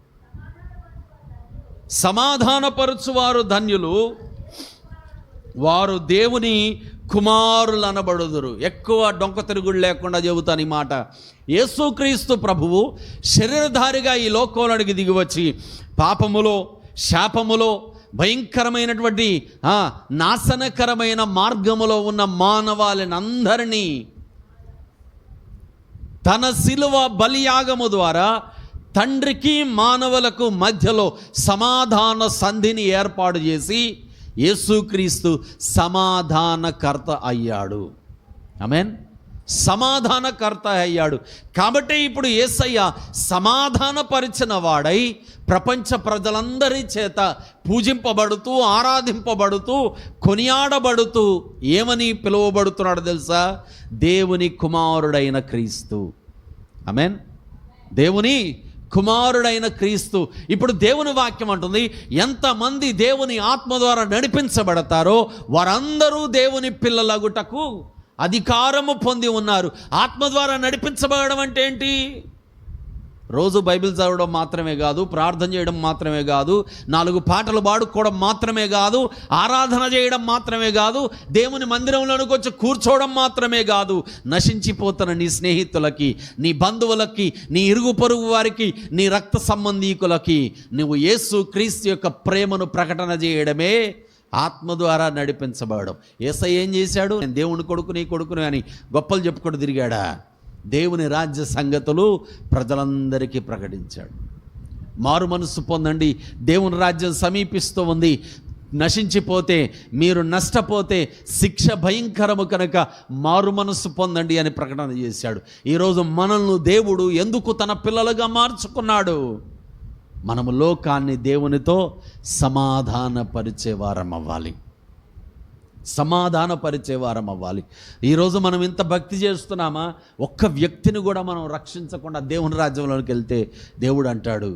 Speaker 1: సమాధానపరచువారు ధన్యులు, వారు దేవుని కుమారులు అనబడుదురు. ఎక్కువ డొంక తిరుగుడు లేకుండా చెబుతాను ఈ మాట. యేసుక్రీస్తు ప్రభువు శరీరధారిగా ఈ లోకంలోనికి దిగివచ్చి పాపములో, శాపములో, భయంకరమైనటువంటి నాశనకరమైన మార్గములో ఉన్న మానవాళిని అందరినీ తన శిలువ బలియాగము ద్వారా తండ్రికి మానవులకు మధ్యలో సమాధాన సంధిని ఏర్పాటు చేసి యేసుక్రీస్తు సమాధానకర్త అయ్యాడు. ఆమేన్. సమాధానకర్త అయ్యాడు. కాబట్టి ఇప్పుడు యేసయ్య సమాధానపరిచిన వాడై ప్రపంచ ప్రజలందరి చేత పూజింపబడుతూ, ఆరాధింపబడుతూ, కొనియాడబడుతూ ఏమని పిలువబడుతున్నాడు తెలుసా? దేవుని కుమారుడైన క్రీస్తు. ఆమేన్. దేవుని కుమారుడైన క్రీస్తు. ఇప్పుడు దేవుని వాక్యం అంటుంది, ఎంతమంది దేవుని ఆత్మ ద్వారా నడిపించబడతారో వారందరూ దేవుని పిల్లలగుటకు అధికారము పొంది ఉన్నారు. ఆత్మ ద్వారా నడిపించబడడం అంటే ఏంటి? రోజు బైబిల్ చదవడం మాత్రమే కాదు, ప్రార్థన చేయడం మాత్రమే కాదు, 4 పాటలు పాడుకోవడం మాత్రమే కాదు, ఆరాధన చేయడం మాత్రమే కాదు, దేవుని మందిరంలోనికి వచ్చి కూర్చోవడం మాత్రమే కాదు. నశించిపోతున్న నీ స్నేహితులకి, నీ బంధువులకి, నీ ఇరుగు పొరుగు వారికి, నీ రక్త సంబంధీకులకి నువ్వు యేసు క్రీస్తు యొక్క ప్రేమను ప్రకటన చేయడమే ఆత్మ ద్వారా నడిపించబడడం. యేసయ్య ఏం చేశాడు? నేను దేవుని కొడుకు, నీ కొడుకుని అని గొప్పలు చెప్పుకుంటూ తిరిగాడా? దేవుని రాజ్య సంగతులు ప్రజలందరికీ ప్రకటించాడు. మారు మనసు పొందండి, దేవుని రాజ్యం సమీపిస్తూ ఉంది, నశించిపోతే, మీరు నష్టపోతే శిక్ష భయంకరము కనుక మారు మనసు పొందండి అని ప్రకటన చేశాడు. ఈరోజు మనల్ని దేవుడు ఎందుకు తన పిల్లలుగా మార్చుకున్నాడు? మనము లోకాన్ని దేవునితో సమాధానపరిచేవారం అవ్వాలి. సమాధానపరిచేవారం అవ్వాలి. ఈరోజు మనం ఇంత భక్తి చేస్తున్నామా? ఒక్క వ్యక్తిని కూడా మనం రక్షించకుండా దేవుని రాజ్యంలోకి వెళ్తే దేవుడు అంటాడు,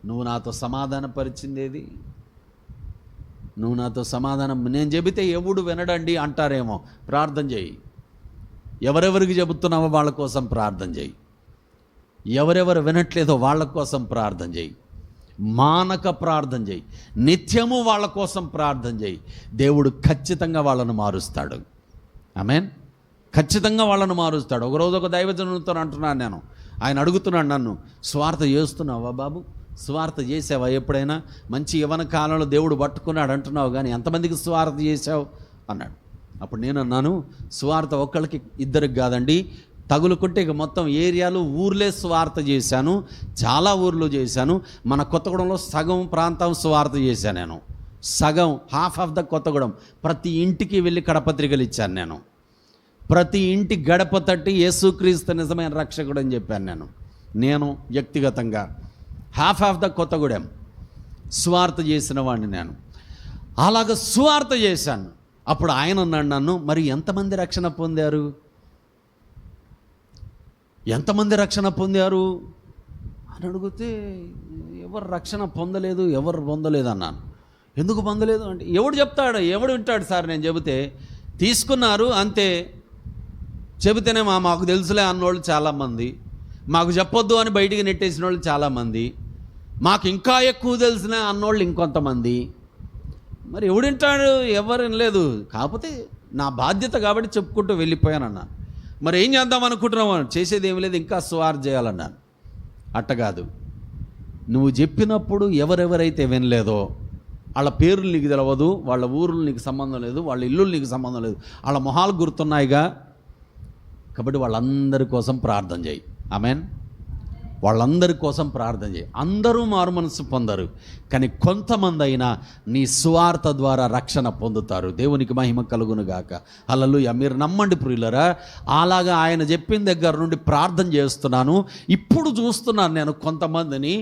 Speaker 1: నువ్వు నాతో సమాధానపరిచిందేది? నువ్వు నాతో సమాధానం, నేను చెబితే ఎవడు వినడండి అంటారేమో. ప్రార్థన చేయి. ఎవరెవరికి చెబుతున్నావో వాళ్ళ కోసం ప్రార్థన చేయి. ఎవరెవరు వినట్లేదో వాళ్ళ కోసం ప్రార్థన చేయి. మానక ప్రార్థన చేయి. నిత్యము వాళ్ళ కోసం ప్రార్థన చేయి. దేవుడు ఖచ్చితంగా వాళ్ళను మారుస్తాడు. ఆమేన్. ఖచ్చితంగా వాళ్ళను మారుస్తాడు. ఒకరోజు ఒక దైవజనునితో అంటున్నాను నేను, ఆయన అడుగుతున్నాడు నన్ను, స్వార్థ చేస్తున్నావా బాబు? స్వార్థ చేసావా ఎప్పుడైనా? మంచి యవ్వన కాలంలో దేవుడు పట్టుకున్నాడు అంటున్నావు, కానీ ఎంతమందికి స్వార్థ చేసావు అన్నాడు. అప్పుడు నేను అన్నాను, స్వార్థ ఒక్కళ్ళకి ఇద్దరికి కాదండి, తగులుకుంటే ఇక మొత్తం ఏరియాలు, ఊర్లే స్వార్థ చేశాను. చాలా ఊర్లు చేశాను. మన కొత్తగూడెంలో సగం ప్రాంతం స్వార్థ చేశాను నేను. సగం, హాఫ్ ఆఫ్ ద కొత్తగూడెం ప్రతి ఇంటికి వెళ్ళి కడపత్రికలు ఇచ్చాను నేను. ప్రతి ఇంటి గడప తట్టి యేసుక్రీస్తు నిజమైన రక్షకుడు అని చెప్పాను నేను వ్యక్తిగతంగా. హాఫ్ ఆఫ్ ద కొత్తగూడెం స్వార్థ చేసిన వాడిని నేను. అలాగ స్వార్థ చేశాను. అప్పుడు ఆయన అన్నాడు నన్ను, మరి ఎంతమంది రక్షణ పొందారు? ఎంతమంది రక్షణ పొందారు అని అడిగితే, ఎవరు రక్షణ పొందలేదు, ఎవరు పొందలేదు అన్నాను. ఎందుకు పొందలేదు అంటే, ఎవడు చెప్తాడు, ఎవడు వింటాడు సార్ నేను చెబితే? తీసుకున్నారు అంతే. చెబితేనే మాకు తెలుసులే అన్నోళ్ళు చాలామంది, మాకు చెప్పొద్దు అని బయటికి నెట్టేసిన వాళ్ళు చాలామంది, మాకు ఇంకా ఎక్కువ తెలిసిన అన్నోళ్ళు ఇంకొంతమంది. మరి ఎవడింటాడు? ఎవరు వినలేదు. కాకపోతే నా బాధ్యత కాబట్టి చెప్పుకుంటూ వెళ్ళిపోయానన్నా. మరి ఏం చేద్దాం అనుకుంటున్నావు? చేసేది ఏమి లేదు, ఇంకా స్వార్థ చేయాలన్నాను. అట్టగాదు, నువ్వు చెప్పినప్పుడు ఎవరెవరైతే వినలేదో వాళ్ళ పేర్లు నీకు తెలవదు, వాళ్ళ ఊర్లు నీకు సంబంధం లేదు, వాళ్ళ ఇల్లులు నీకు సంబంధం లేదు, వాళ్ళ మొహాలు గుర్తున్నాయిగా. కాబట్టి వాళ్ళందరి కోసం ప్రార్థన చేయి. ఆమేన్. వాళ్ళందరి కోసం ప్రార్థన చేయి. అందరూ మారు మనసు పొందరు, కానీ కొంతమంది అయినా నీ సువార్త ద్వారా రక్షణ పొందుతారు. దేవునికి మహిమ కలుగునుగాక. హల్లెలూయా. మీరు నమ్మండి ప్రియులరా, అలాగా ఆయన చెప్పిన దగ్గర నుండి ప్రార్థన చేస్తున్నాను. ఇప్పుడు చూస్తున్నాను నేను కొంతమందిని,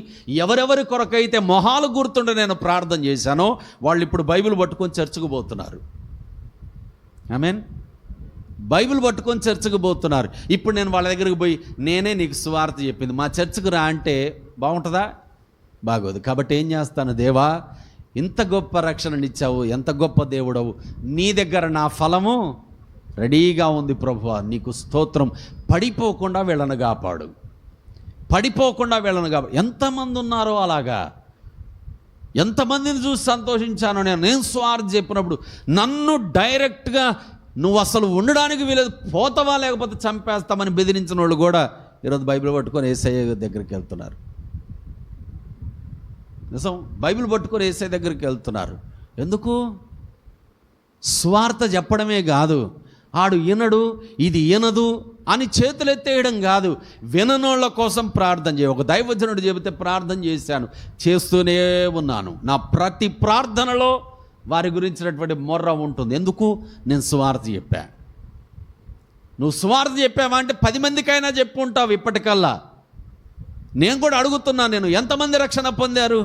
Speaker 1: ఎవరెవరి కొరకైతే మొహాలు గుర్తుండే నేను ప్రార్థన చేశానో వాళ్ళు ఇప్పుడు బైబిల్ పట్టుకొని చర్చకు పోతున్నారు. ఆమేన్. బైబిల్ పట్టుకొని చర్చకు పోతున్నారు. ఇప్పుడు నేను వాళ్ళ దగ్గరికి పోయి, నేనే నీకు సువార్త చెప్పింది, మా చర్చకు రా అంటే బాగుంటుందా? బాగోదు. కాబట్టి ఏం చేస్తాను, దేవా ఇంత గొప్ప రక్షణనిచ్చావు, ఎంత గొప్ప దేవుడవు, నీ దగ్గర నా ఫలము రెడీగా ఉంది ప్రభువా, నీకు స్తోత్రం. పడిపోకుండా వీళ్ళను కాపాడు, పడిపోకుండా వీళ్ళను కాపాడు. ఎంతమంది ఉన్నారో అలాగా, ఎంతమందిని చూసి సంతోషించాను నేను స్వార్థ చెప్పినప్పుడు. నన్ను డైరెక్ట్గా నువ్వు అసలు ఉండడానికి వీలేదు, పోతావా లేకపోతే చంపేస్తామని బెదిరించిన వాళ్ళు కూడా ఈరోజు బైబిల్ పట్టుకొని యేసయ్య దగ్గరికి వెళ్తున్నారు. నిజం, బైబిల్ పట్టుకొని యేసయ్య దగ్గరికి వెళ్తున్నారు. ఎందుకు? స్వార్థ చెప్పడమే కాదు, ఆడు వినడు, ఇది వినదు అని చేతులు ఎత్తేయడం కాదు, విననోళ్ళ కోసం ప్రార్థన చేయ. ఒక దైవజనుడు చెబితే ప్రార్థన చేశాను, చేస్తూనే ఉన్నాను. నా ప్రతి ప్రార్థనలో వారి గురించినటువంటి మొర్ర ఉంటుంది. ఎందుకు? నేను సువార్త చెప్పా. నువ్వు సువార్త చెప్పావా అంటే 10 మందికైనా చెప్పుంటావు ఇప్పటికల్లా. నేను కూడా అడుగుతున్నాను, నేను ఎంతమంది రక్షణ పొందారు?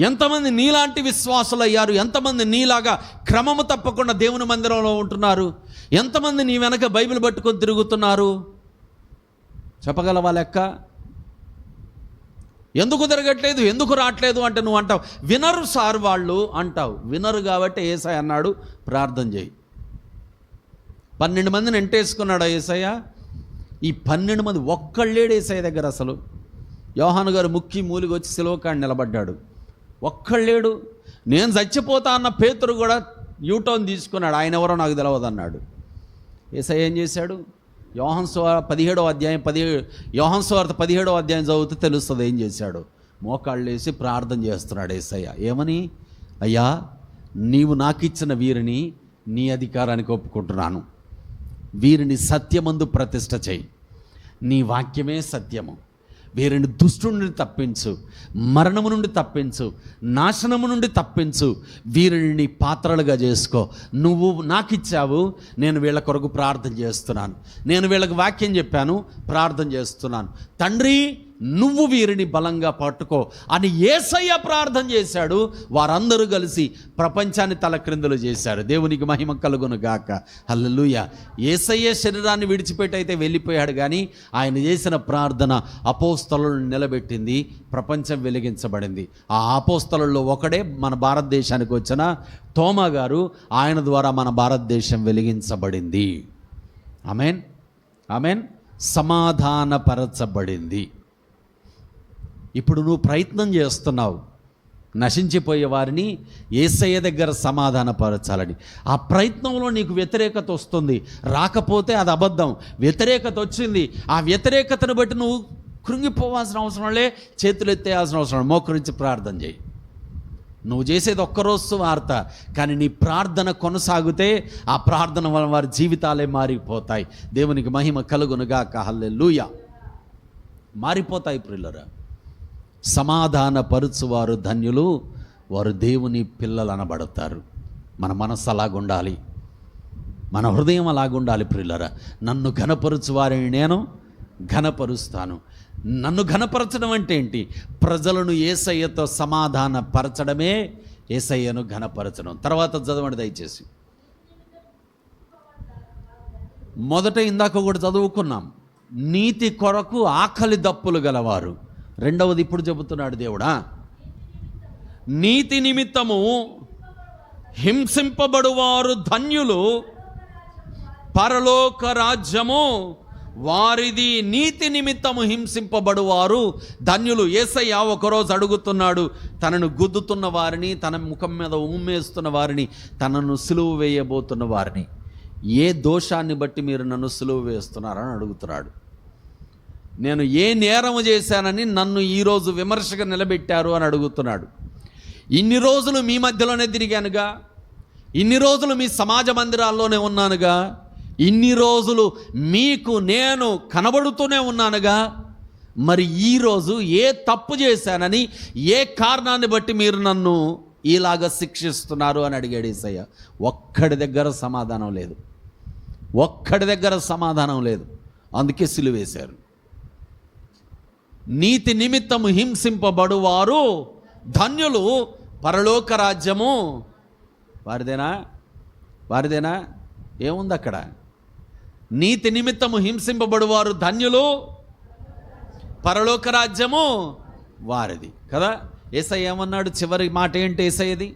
Speaker 1: ఎంతమంది నీలాంటి విశ్వాసులు అయ్యారు? ఎంతమంది నీలాగా క్రమము తప్పకుండా దేవుని మందిరంలో ఉంటున్నారు? ఎంతమంది నీ వెనక బైబిల్ పట్టుకొని తిరుగుతున్నారు? చెప్పగలవా లెక్క? ఎందుకు తిరగట్లేదు, ఎందుకు రావట్లేదు అంటే నువ్వు అంటావు వినరు సార్ వాళ్ళు అంటావు. వినరు కాబట్టి యేసయ్య అన్నాడు ప్రార్థన చేయి. 12 మందిని ఎంటేసుకున్నాడు యేసయ్య. ఈ 12 మంది ఒక్కళ్ళేడు యేసయ్య దగ్గర. అసలు యోహాను గారు ముక్కి మూలిగి వచ్చి సిలువకాడ నిలబడ్డాడు, ఒక్కళ్ళేడు. నేను చచ్చిపోతా అన్న పేతురు కూడా యూటర్న్ తీసుకున్నాడు, ఆయన ఎవరో నాకు తెలియదు అన్నాడు. యేసయ్య ఏం చేశాడు? యోహాను సువార్త 17వ అధ్యాయం చదివితే తెలుస్తుంది ఏం చేశాడు. మోకాళ్ళు వేసి ప్రార్థన చేస్తున్నాడు యేసయ్య. ఏమని? అయ్యా, నీవు నాకు ఇచ్చిన వీరిని నీ అధికారానికి ఒప్పుకుంటున్నాను. వీరిని సత్యమందు ప్రతిష్ఠ చేయి. నీ వాక్యమే సత్యము. వీరిని దుష్టుడి నుండి తప్పించు, మరణము నుండి తప్పించు, నాశనము నుండి తప్పించు. వీరిని పాత్రలుగా చేసుకో. నువ్వు నాకు ఇచ్చావు, నేను వీళ్ళ కొరకు ప్రార్థన చేస్తున్నాను. నేను వీళ్ళకి వాక్యం చెప్పాను, ప్రార్థన చేస్తున్నాను. తండ్రి, నువ్వు వీరిని బలంగా పట్టుకో అని యేసయ్య ప్రార్థన చేశాడు. వారందరూ కలిసి ప్రపంచాన్ని తలక్రిందులు చేశారు. దేవునికి మహిమ కలుగును గాక. హల్లెలూయా. యేసయ్య శరీరాన్ని విడిచిపెట్టి అయితే వెళ్ళిపోయాడు, కానీ ఆయన చేసిన ప్రార్థన అపోస్తలులను నిలబెట్టింది, ప్రపంచం వెలిగించబడింది. ఆ అపోస్తలుల్లో ఒకడే మన భారతదేశానికి వచ్చిన తోమా గారు. ఆయన ద్వారా మన భారతదేశం వెలిగించబడింది. ఆమేన్, ఆమేన్. సమాధానపరచబడింది. ఇప్పుడు నువ్వు ప్రయత్నం చేస్తున్నావు నశించిపోయే వారిని యేసయ్య దగ్గర సమాధానపరచాలని. ఆ ప్రయత్నంలో నీకు వ్యతిరేకత వస్తుంది, రాకపోతే అది అబద్ధం. వ్యతిరేకత వచ్చింది, ఆ వ్యతిరేకతను బట్టి నువ్వు కృంగిపోవాల్సిన అవసరం లే, చేతులు ఎత్తేయాల్సిన అవసరం. మోకరించి ప్రార్థన చేయి. నువ్వు చేసేది ఒక్కరోజు వార్త, కానీ నీ ప్రార్థన కొనసాగితే ఆ ప్రార్థన వల్ల వారి జీవితాలే మారిపోతాయి. దేవునికి మహిమ కలుగునుగాక. హల్లెలూయా. మారిపోతాయి ప్రియులారా. సమాధానపరుచువారు ధన్యులు, వారు దేవుని పిల్లలు అనబడతారు. మన మనస్సు అలాగుండాలి, మన హృదయం అలాగుండాలి ప్రియులారా. నన్ను ఘనపరుచు వారిని నేను ఘనపరుస్తాను. నన్ను ఘనపరచడం అంటే ఏంటి? ప్రజలను యేసయ్యతో సమాధాన పరచడమే యేసయ్యను ఘనపరచడం. తర్వాత చదవండి దయచేసి. మొదట ఇందాక కూడా చదువుకున్నాం, నీతి కొరకు ఆకలి దప్పులు గలవారు. రెండవది ఇప్పుడు చెబుతున్నాడు దేవుడా, నీతి నిమిత్తము హింసింపబడువారు ధన్యులు, పరలోక రాజ్యము వారిది. నీతి నిమిత్తము హింసింపబడువారు ధన్యులు. యేసయ్య ఒకరోజు అడుగుతున్నాడు, తనను గుద్దుతున్న వారిని, తన ముఖం మీద ఉమ్మేస్తున్న వారిని, తనను సిలువ వేయబోతున్న వారిని, ఏ దోషాన్ని బట్టి మీరు నన్ను సిలువ వేస్తున్నారని అడుగుతున్నాడు. నేను ఏ నేరము చేశానని నన్ను ఈరోజు విమర్శగా నిలబెట్టారు అని అడుగుతున్నాడు. ఇన్ని రోజులు మీ మధ్యలోనే తిరిగానుగా, ఇన్ని రోజులు మీ సమాజ మందిరాల్లోనే ఉన్నానుగా, ఇన్ని రోజులు మీకు నేను కనబడుతూనే ఉన్నానుగా, మరి ఈరోజు ఏ తప్పు చేశానని, ఏ కారణాన్ని బట్టి మీరు నన్ను ఇలాగ శిక్షిస్తున్నారు అని అడిగాడు యేసయ్య. ఒక్కడి దగ్గర సమాధానం లేదు, ఒక్కడి దగ్గర సమాధానం లేదు. అందుకే సిలువేశారు. నీతి నిమిత్తము హింసింపబడువారు ధన్యులు, పరలోక రాజ్యము వారిదేనా? వారిదేనా? ఏముంది అక్కడ? నీతి నిమిత్తము హింసింపబడువారు ధన్యులు, పరలోక రాజ్యము వారిది కదా. యేసయ్య ఏమన్నాడు? చివరి మాట ఏంటి యేసయ్యది?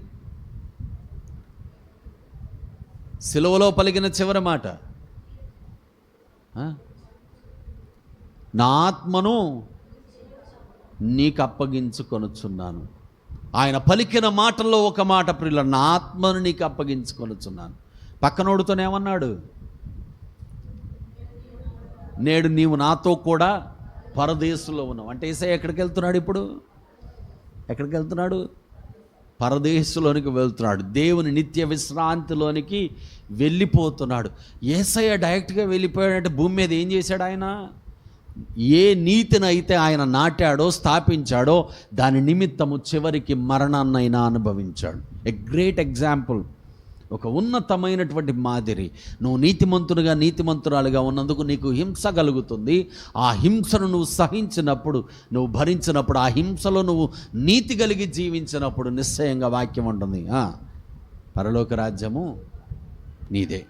Speaker 1: సిలువలో పలికిన చివరి మాట, నా ఆత్మను నీకు అప్పగించుకొనుచున్నాను. ఆయన పలికిన మాటల్లో ఒక మాట ప్రియుల, నా ఆత్మను నీకు అప్పగించుకొనుచున్నాను. పక్కనోడుతోనేమన్నాడు? నేడు నీవు నాతో కూడా పరదేశంలో ఉన్నావు. అంటే యేసయ్య ఎక్కడికి వెళ్తున్నాడు? ఇప్పుడు ఎక్కడికి వెళ్తున్నాడు? పరదేశంలోనికి వెళ్తున్నాడు. దేవుని నిత్య విశ్రాంతిలోనికి వెళ్ళిపోతున్నాడు. యేసయ్య డైరెక్ట్గా వెళ్ళిపోయాడంటే భూమి మీద ఏం చేశాడు ఆయన? ఏ నీతిని అయితే ఆయన నాటాడో, స్థాపించాడో, దాని నిమిత్తము చివరికి మరణాన్నైనా అనుభవించాడు. A great example. ఒక ఉన్నతమైనటువంటి మాదిరి. నువ్వు నీతిమంతునిగా నీతిమంతురాలుగా ఉన్నందుకు నీకు హింస కలుగుతుంది. ఆ హింసను నువ్వు సహించినప్పుడు, నువ్వు భరించినప్పుడు, ఆ హింసలో నువ్వు నీతి కలిగి జీవించినప్పుడు నిశ్చయంగా వాక్యం ఉంటుంది, పరలోక రాజ్యము నీదే,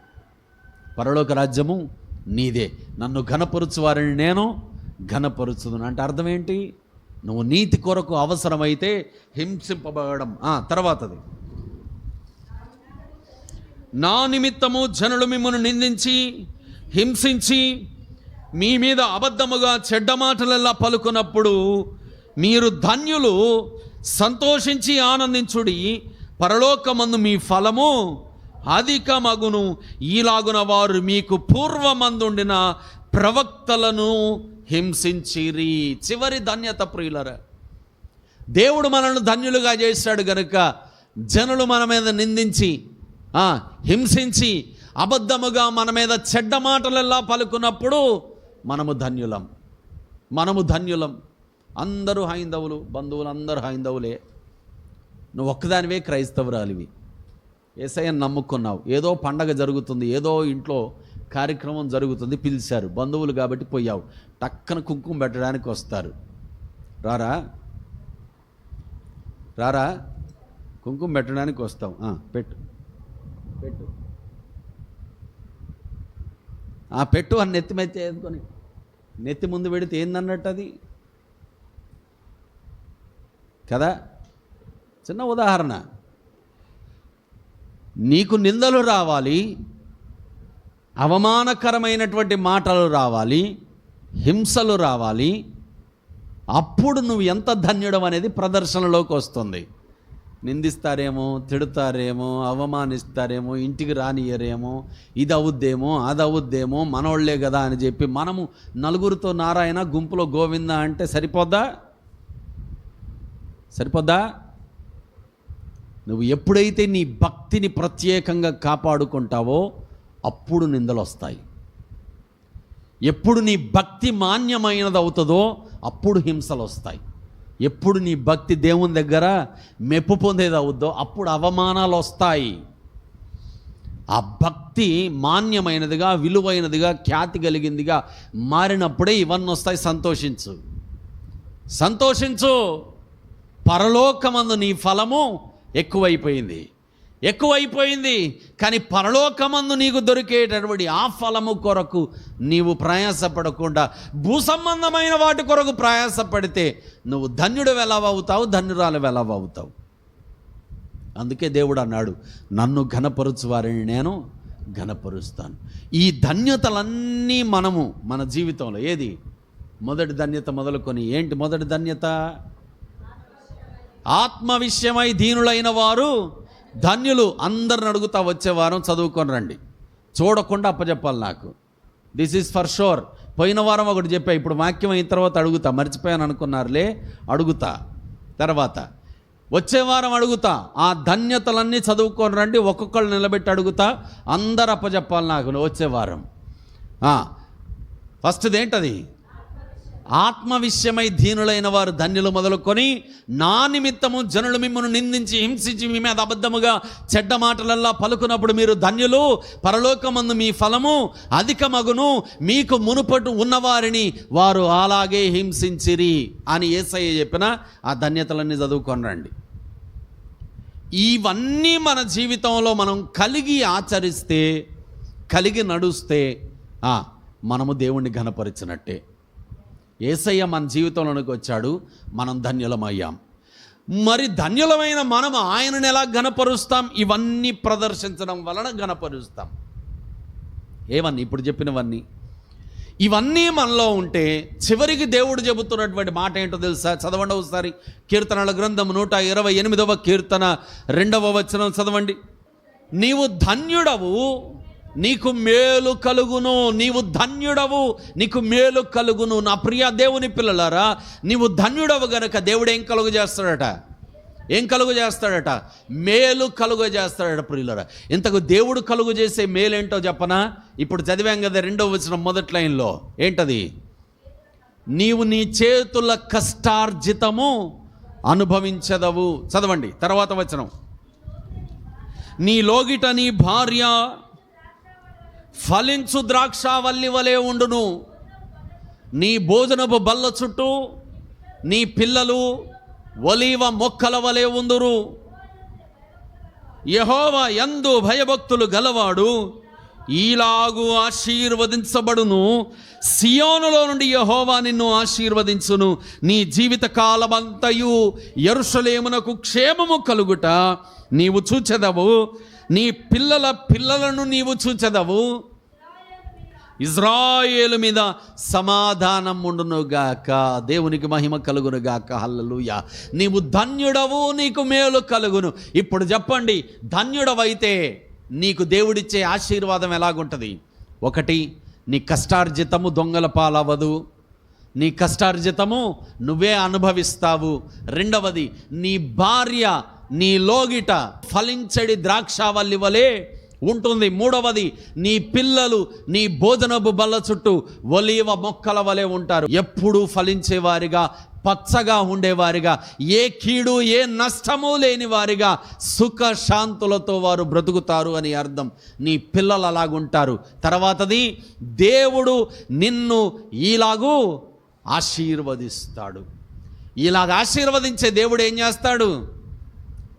Speaker 1: పరలోక రాజ్యము నీదే, నన్ను ఘనపరుచు వారిని నేను ఘనపరుచుదును. అంటే అర్థం ఏంటి? నువ్వు నీతి కొరకు అవసరమైతే హింసింపబడడం. తర్వాతది, నా నిమిత్తము జనులు మిమ్మల్ని నిందించి హింసించి మీ మీద అబద్ధముగా చెడ్డ మాటలల్లా పలుకున్నప్పుడు మీరు ధన్యులు, సంతోషించి ఆనందించుడి, పరలోకమందు మీ ఫలము అధికమగును. ఈలాగున వారు మీకు పూర్వమందుండిన ప్రవక్తలను హింసించిరి. చివరి ధన్యత ప్రియులరా, దేవుడు మనల్ని ధన్యులుగా చేశాడు గనుక జనులు మన మీద నిందించి హింసించి అబద్ధముగా మన మీద చెడ్డ మాటలెల్లా పలుకున్నప్పుడు మనము ధన్యులం, మనము ధన్యులం. అందరూ హైందవులు, బంధువులు అందరూ హైందవులే, నువ్వు ఒక్కదానివే క్రైస్తవురాలివి, యేసయ్యను నమ్ముకున్నావు, ఏదో పండగ జరుగుతుంది, ఏదో ఇంట్లో కార్యక్రమం జరుగుతుంది, పిలిచారు బంధువులు కాబట్టి పోయావు, టక్కన కుంకుమ పెట్టడానికి వస్తారు, రారా రారా కుంకుమ పెట్టడానికి వస్తాం, పెట్టు పెట్టు పెట్టు అని నెత్తి మెత్త వేసుకొని నెత్తి ముందు పెడితే ఏందన్నట్టు అది కదా. చిన్న ఉదాహరణ, నీకు నిందలు రావాలి, అవమానకరమైనటువంటి మాటలు రావాలి, హింసలు రావాలి, అప్పుడు నువ్వు ఎంత ధన్యుడం అనేది ప్రదర్శనలోకి వస్తుంది. నిందిస్తారేమో, తిడతారేమో, అవమానిస్తారేమో, ఇంటికి రానియరేమో, ఇది అవుద్దేమో, అది అవుద్దేమో, మనోళ్లే కదా అని చెప్పి మనము నలుగురితో నారాయణ, గుంపులో గోవింద అంటే సరిపోద్దా? సరిపోద్దా? నువ్వు ఎప్పుడైతే నీ భక్తిని ప్రత్యేకంగా కాపాడుకుంటావో అప్పుడు నిందలు వస్తాయి. ఎప్పుడు నీ భక్తి మాన్యమైనది అవుతుందో అప్పుడు హింసలు వస్తాయి. ఎప్పుడు నీ భక్తి దేవుని దగ్గర మెప్పు పొందేది అవుద్దో అప్పుడు అవమానాలు వస్తాయి. ఆ భక్తి మాన్యమైనదిగా, విలువైనదిగా, ఖ్యాతి కలిగిందిగా మారినప్పుడే ఇవన్నీ వస్తాయి. సంతోషించు, సంతోషించు, పరలోకమందు నీ ఫలము ఎక్కువైపోయింది, ఎక్కువైపోయింది. కానీ పరలోకమందు నీకు దొరికేటటువంటి ఆ ఫలము కొరకు నీవు ప్రయాసపడకుండా భూసంబంధమైన వాటి కొరకు ప్రయాసపడితే నువ్వు ధన్యుడు వెలవవుతావు, ధన్యురాలు వెలవవుతావు. అందుకే దేవుడు అన్నాడు, నన్ను ఘనపరుచు వారిని నేను ఘనపరుస్తాను. ఈ ధన్యతలన్నీ మనము మన జీవితంలో ఏది మొదటి ధన్యత మొదలుకొని ఏంటి? మొదటి ధన్యత, ఆత్మ విషయమై దీనులైన వారు ధన్యులు. అందరిని అడుగుతా వచ్చే వారం చదువుకొని రండి, చూడకుండా అప్పచెప్పాలి నాకు. This is for sure. పోయిన వారం ఒకటి చెప్పా, ఇప్పుడు వాక్యం అయిన తర్వాత అడుగుతా, మర్చిపోయాను అనుకున్నారులే, అడుగుతా. తర్వాత వచ్చే వారం అడుగుతా, ఆ ధన్యతలన్నీ చదువుకొని రండి, ఒక్కొక్కళ్ళు నిలబెట్టి అడుగుతా, అందరు అప్పచెప్పాలి నాకు వచ్చే వారం. ఫస్ట్ది ఏంటది? ఆత్మ విషయమై దీనులైన వారు ధన్యులు మొదలుకొని నా నిమిత్తము జనులు మిమ్మల్ని నిందించి హింసించి మీ మీద అబద్ధముగా చెడ్డ మాటలల్లా పలుకున్నప్పుడు మీరు ధన్యులు, పరలోకమందు మీ ఫలము అధికమగును, మీకు మునుపటు ఉన్నవారిని వారు అలాగే హింసించిరి అని యేసయ్య చెప్పిన ఆ ధన్యతలన్నీ చదువుకొని రండి. ఇవన్నీ మన జీవితంలో మనం కలిగి ఆచరిస్తే, కలిగి నడుస్తే మనము దేవుణ్ణి ఘనపరిచినట్టే. యేసయ్య మన జీవితంలోనికి వచ్చాడు, మనం ధన్యులమయ్యాం. మరి ధన్యులమైన మనం ఆయనను ఎలా ఘనపరుస్తాం? ఇవన్నీ ప్రదర్శించడం వలన ఘనపరుస్తాం. ఏవన్నీ? ఇప్పుడు చెప్పినవన్నీ. ఇవన్నీ మనలో ఉంటే చివరికి దేవుడు చెబుతున్నటువంటి మాట ఏంటో తెలుసా? చదవండి ఒకసారి, కీర్తనల గ్రంథం 128వ కీర్తన 2వ వచనం చదవండి. నీవు ధన్యుడవు, నీకు మేలు కలుగును. నీవు ధన్యుడవు, నీకు మేలు కలుగును. నా ప్రియ దేవుని పిల్లలారా, నీవు ధన్యుడవు గనక దేవుడు ఏం కలుగు చేస్తాడట? ఏం కలుగు చేస్తాడట? మేలు కలుగు చేస్తాడట. ప్రియులారా, ఇంతకు దేవుడు కలుగు చేసే మేలేంటో చెప్పనా? ఇప్పుడు చదివాం కదా 2వ వచనం మొదటి లైన్లో, ఏంటది? నీవు నీ చేతుల కష్టార్జితము అనుభవించదవు. చదవండి తర్వాత వచనం. నీ లోగిట నీ భార్య ఫలించు ద్రాక్షావల్లి వలె ఉండును. నీ భోజనపు బల్ల చుట్టూ నీ పిల్లలు ఒలీవ మొక్కల వలె ఉందురు. యెహోవా యందు భయభక్తులు గలవాడు ఈలాగు ఆశీర్వదించబడును. సియోనులో నుండి యెహోవా నిన్ను ఆశీర్వదించును. నీ జీవిత కాలమంతయు యెరూషలేమునకు క్షేమము కలుగుట నీవు చూచెదవు. నీ పిల్లల పిల్లలను నీవు చూచెదవు. ఇజ్రాయేలు మీద సమాధానం ఉండునుగాక. దేవునికి మహిమ కలుగునుగాక. హల్లెలూయా. నీవు ధన్యుడవు, నీకు మేలు కలుగును. ఇప్పుడు చెప్పండి, ధన్యుడవైతే నీకు దేవుడిచ్చే ఆశీర్వాదం ఎలాగుంటుంది? ఒకటి, నీ కష్టార్జితము దొంగల పాలవదు. నీ కష్టార్జితము నువ్వే అనుభవిస్తావు. రెండవది, నీ భార్య నీ లోగిట ఫలించడి ద్రాక్షావల్లి వలె ఉంటుంది. మూడవది, నీ పిల్లలు నీ భోజనపు బల్ల చుట్టూ ఒలీవ మొక్కల వలె ఉంటారు. ఎప్పుడూ ఫలించేవారిగా, పచ్చగా ఉండేవారిగా, ఏ కీడు ఏ నష్టము లేని వారిగా సుఖశాంతులతో వారు బ్రతుకుతారు అని అర్థం. నీ పిల్లలు అలాగుంటారు. తర్వాతది, దేవుడు నిన్ను ఈలాగూ ఆశీర్వదిస్తాడు. ఇలాగ ఆశీర్వదించే దేవుడు ఏం చేస్తాడు?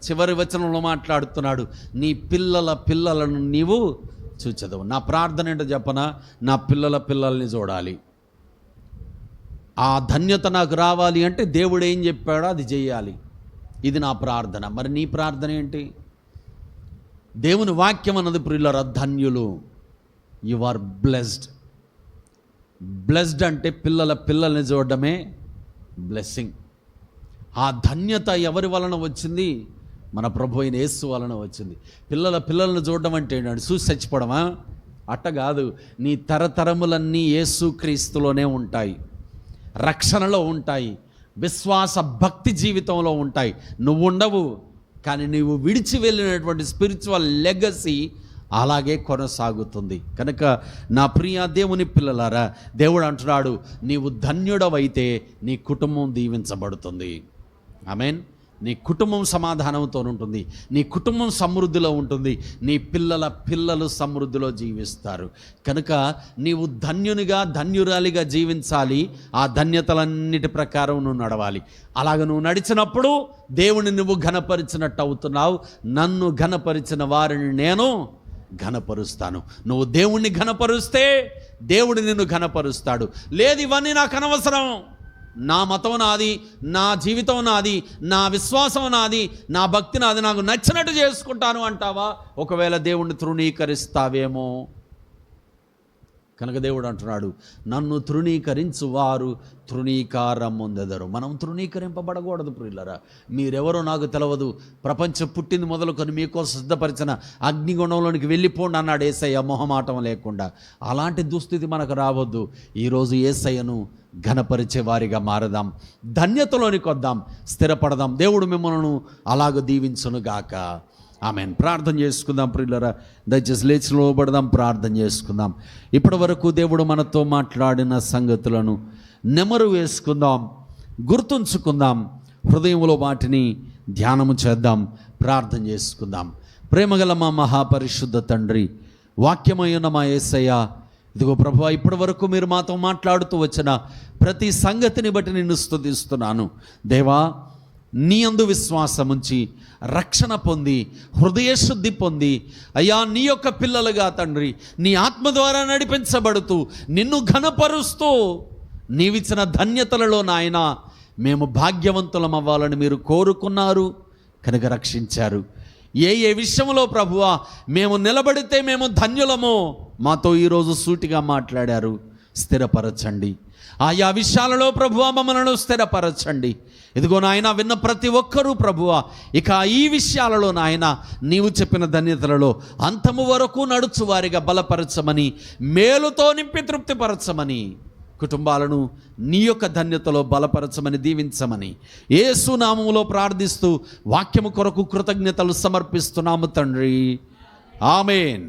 Speaker 1: చివరి వచనంలో మాట్లాడుతున్నాడు, నీ పిల్లల పిల్లలను నీవు చూచెదవు. నా ప్రార్థన ఏంటో చెప్పనా? నా పిల్లల పిల్లల్ని చూడాలి. ఆ ధన్యత నాకు రావాలి అంటే దేవుడు ఏం చెప్పాడో అది చేయాలి. ఇది నా ప్రార్థన. మరి నీ ప్రార్థన ఏంటి? దేవుని వాక్యం అన్నది ప్రియులారా, ధన్యులు. You are blessed. బ్లెస్డ్ అంటే పిల్లల పిల్లల్ని చూడడమే బ్లెస్సింగ్. ఆ ధన్యత ఎవరి వలన వచ్చింది? మన ప్రభు అయిన యేసు వలన వచ్చింది. పిల్లలను చూడడం అంటే ఏంటంటే చూసి చచ్చిపోవడమా? అట్ట కాదు. నీ తరతరములన్నీ యేసు క్రీస్తులోనే ఉంటాయి, రక్షణలో ఉంటాయి, విశ్వాస భక్తి జీవితంలో ఉంటాయి. నువ్వు ఉండవు, కానీ నువ్వు విడిచి వెళ్ళినటువంటి స్పిరిచువల్ లెగసీ అలాగే కొనసాగుతుంది. కనుక నా ప్రియ దేవుని పిల్లలారా, దేవుడు అంటున్నాడు, నీవు ధన్యుడవైతే నీ కుటుంబం దీవించబడుతుంది. ఆమేన్. నీ కుటుంబం సమాధానంతో ఉంటుంది, నీ కుటుంబం సమృద్ధిలో ఉంటుంది, నీ పిల్లల పిల్లలు సమృద్ధిలో జీవిస్తారు. కనుక నీవు ధన్యునిగా ధన్యురాలిగా జీవించాలి. ఆ ధన్యతలన్నిటి ప్రకారం నువ్వు నడవాలి. అలాగ నువ్వు నడిచినప్పుడు దేవుని నువ్వు ఘనపరిచినట్టు అవుతున్నావు. నన్ను ఘనపరిచిన వారిని నేను ఘనపరుస్తాను. నువ్వు దేవుణ్ణి ఘనపరుస్తే దేవుడు నిన్ను ఘనపరుస్తాడు. లేదు, ఇవన్నీ నాకు అనవసరం, నా మతం నాది, నా జీవితం నాది, నా విశ్వాసం నాది, నా భక్తి నాది, నాకు నచ్చినట్టు చేసుకుంటాను అంటావా? ఒకవేళ దేవుణ్ణి తృణీకరిస్తావేమో. కనుక దేవుడు అంటున్నాడు, నన్ను తృణీకరించు వారు తృణీకారం పొందెదరు. మనం తృణీకరింపబడకూడదు ప్రియులారా. మీరెవరో నాకు తెలవదు, ప్రపంచం పుట్టింది మొదలుకొని మీకోసం సిద్ధపరిచిన అగ్నిగుణంలోనికి వెళ్ళిపోండి అన్నాడు యేసయ్య మొహమాటం లేకుండా. అలాంటి దుస్థితి మనకు రావద్దు. ఈరోజు యేసయ్యను ఘనపరిచే వారిగా మారదాం, ధన్యతలోనికి వద్దాం, స్థిరపడదాం. దేవుడు మిమ్మల్ని అలాగ దీవించునుగాక. ఆమెన్. ప్రార్థన చేసుకుందాం ప్రియులారా. దయచేసి లేచి నిలబడదాం, ప్రార్థన చేసుకుందాం. ఇప్పటి వరకు దేవుడు మనతో మాట్లాడిన సంగతులను నెమరు వేసుకుందాం, గుర్తుంచుకుందాం, హృదయంలో వాటిని ధ్యానము చేద్దాం, ప్రార్థన చేసుకుందాం. ప్రేమగల మా మహాపరిశుద్ధ తండ్రి, వాక్యమైన మా యేసయ్య, ఇదిగో ప్రభువా, ఇప్పటి వరకు మీరు మాతో మాట్లాడుతూ వచ్చిన ప్రతి సంగతిని బట్టి నిన్ను స్తుతిస్తున్నాను. దేవా, నీ యందు విశ్వాసముంచి రక్షణ పొంది హృదయశుద్ధి పొంది అయ్యా నీ యొక్క పిల్లలుగా తండ్రి నీ ఆత్మ ద్వారా నడిపించబడుతూ నిన్ను ఘనపరుస్తూ నీవిచ్చిన ధన్యతలలో నాయన మేము భాగ్యవంతులం అవ్వాలని మీరు కోరుకున్నారు కనుక రక్షించారు. ఏ ఏ విషయంలో ప్రభువా మేము నిలబడితే మేము ధన్యులమో మాతో ఈరోజు సూటిగా మాట్లాడారు. స్థిరపరచండి ఆయా విషయాలలో ప్రభువా, మమ్మలను స్థిరపరచండి. ఇదిగో నాయన, విన్న ప్రతి ఒక్కరూ ప్రభువా ఇక ఈ విషయాలలో నాయన నీవు చెప్పిన ధన్యతలలో అంతము వరకు నడుచువారిగా బలపరచమని, మేలుతో నింపి తృప్తిపరచమని, కుటుంబాలను నీ యొక్క ధన్యతలో బలపరచమని, దీవించమని యేసు నామములో ప్రార్థిస్తూ వాక్యము కొరకు కృతజ్ఞతలు సమర్పిస్తున్నాము తండ్రి. ఆమేన్.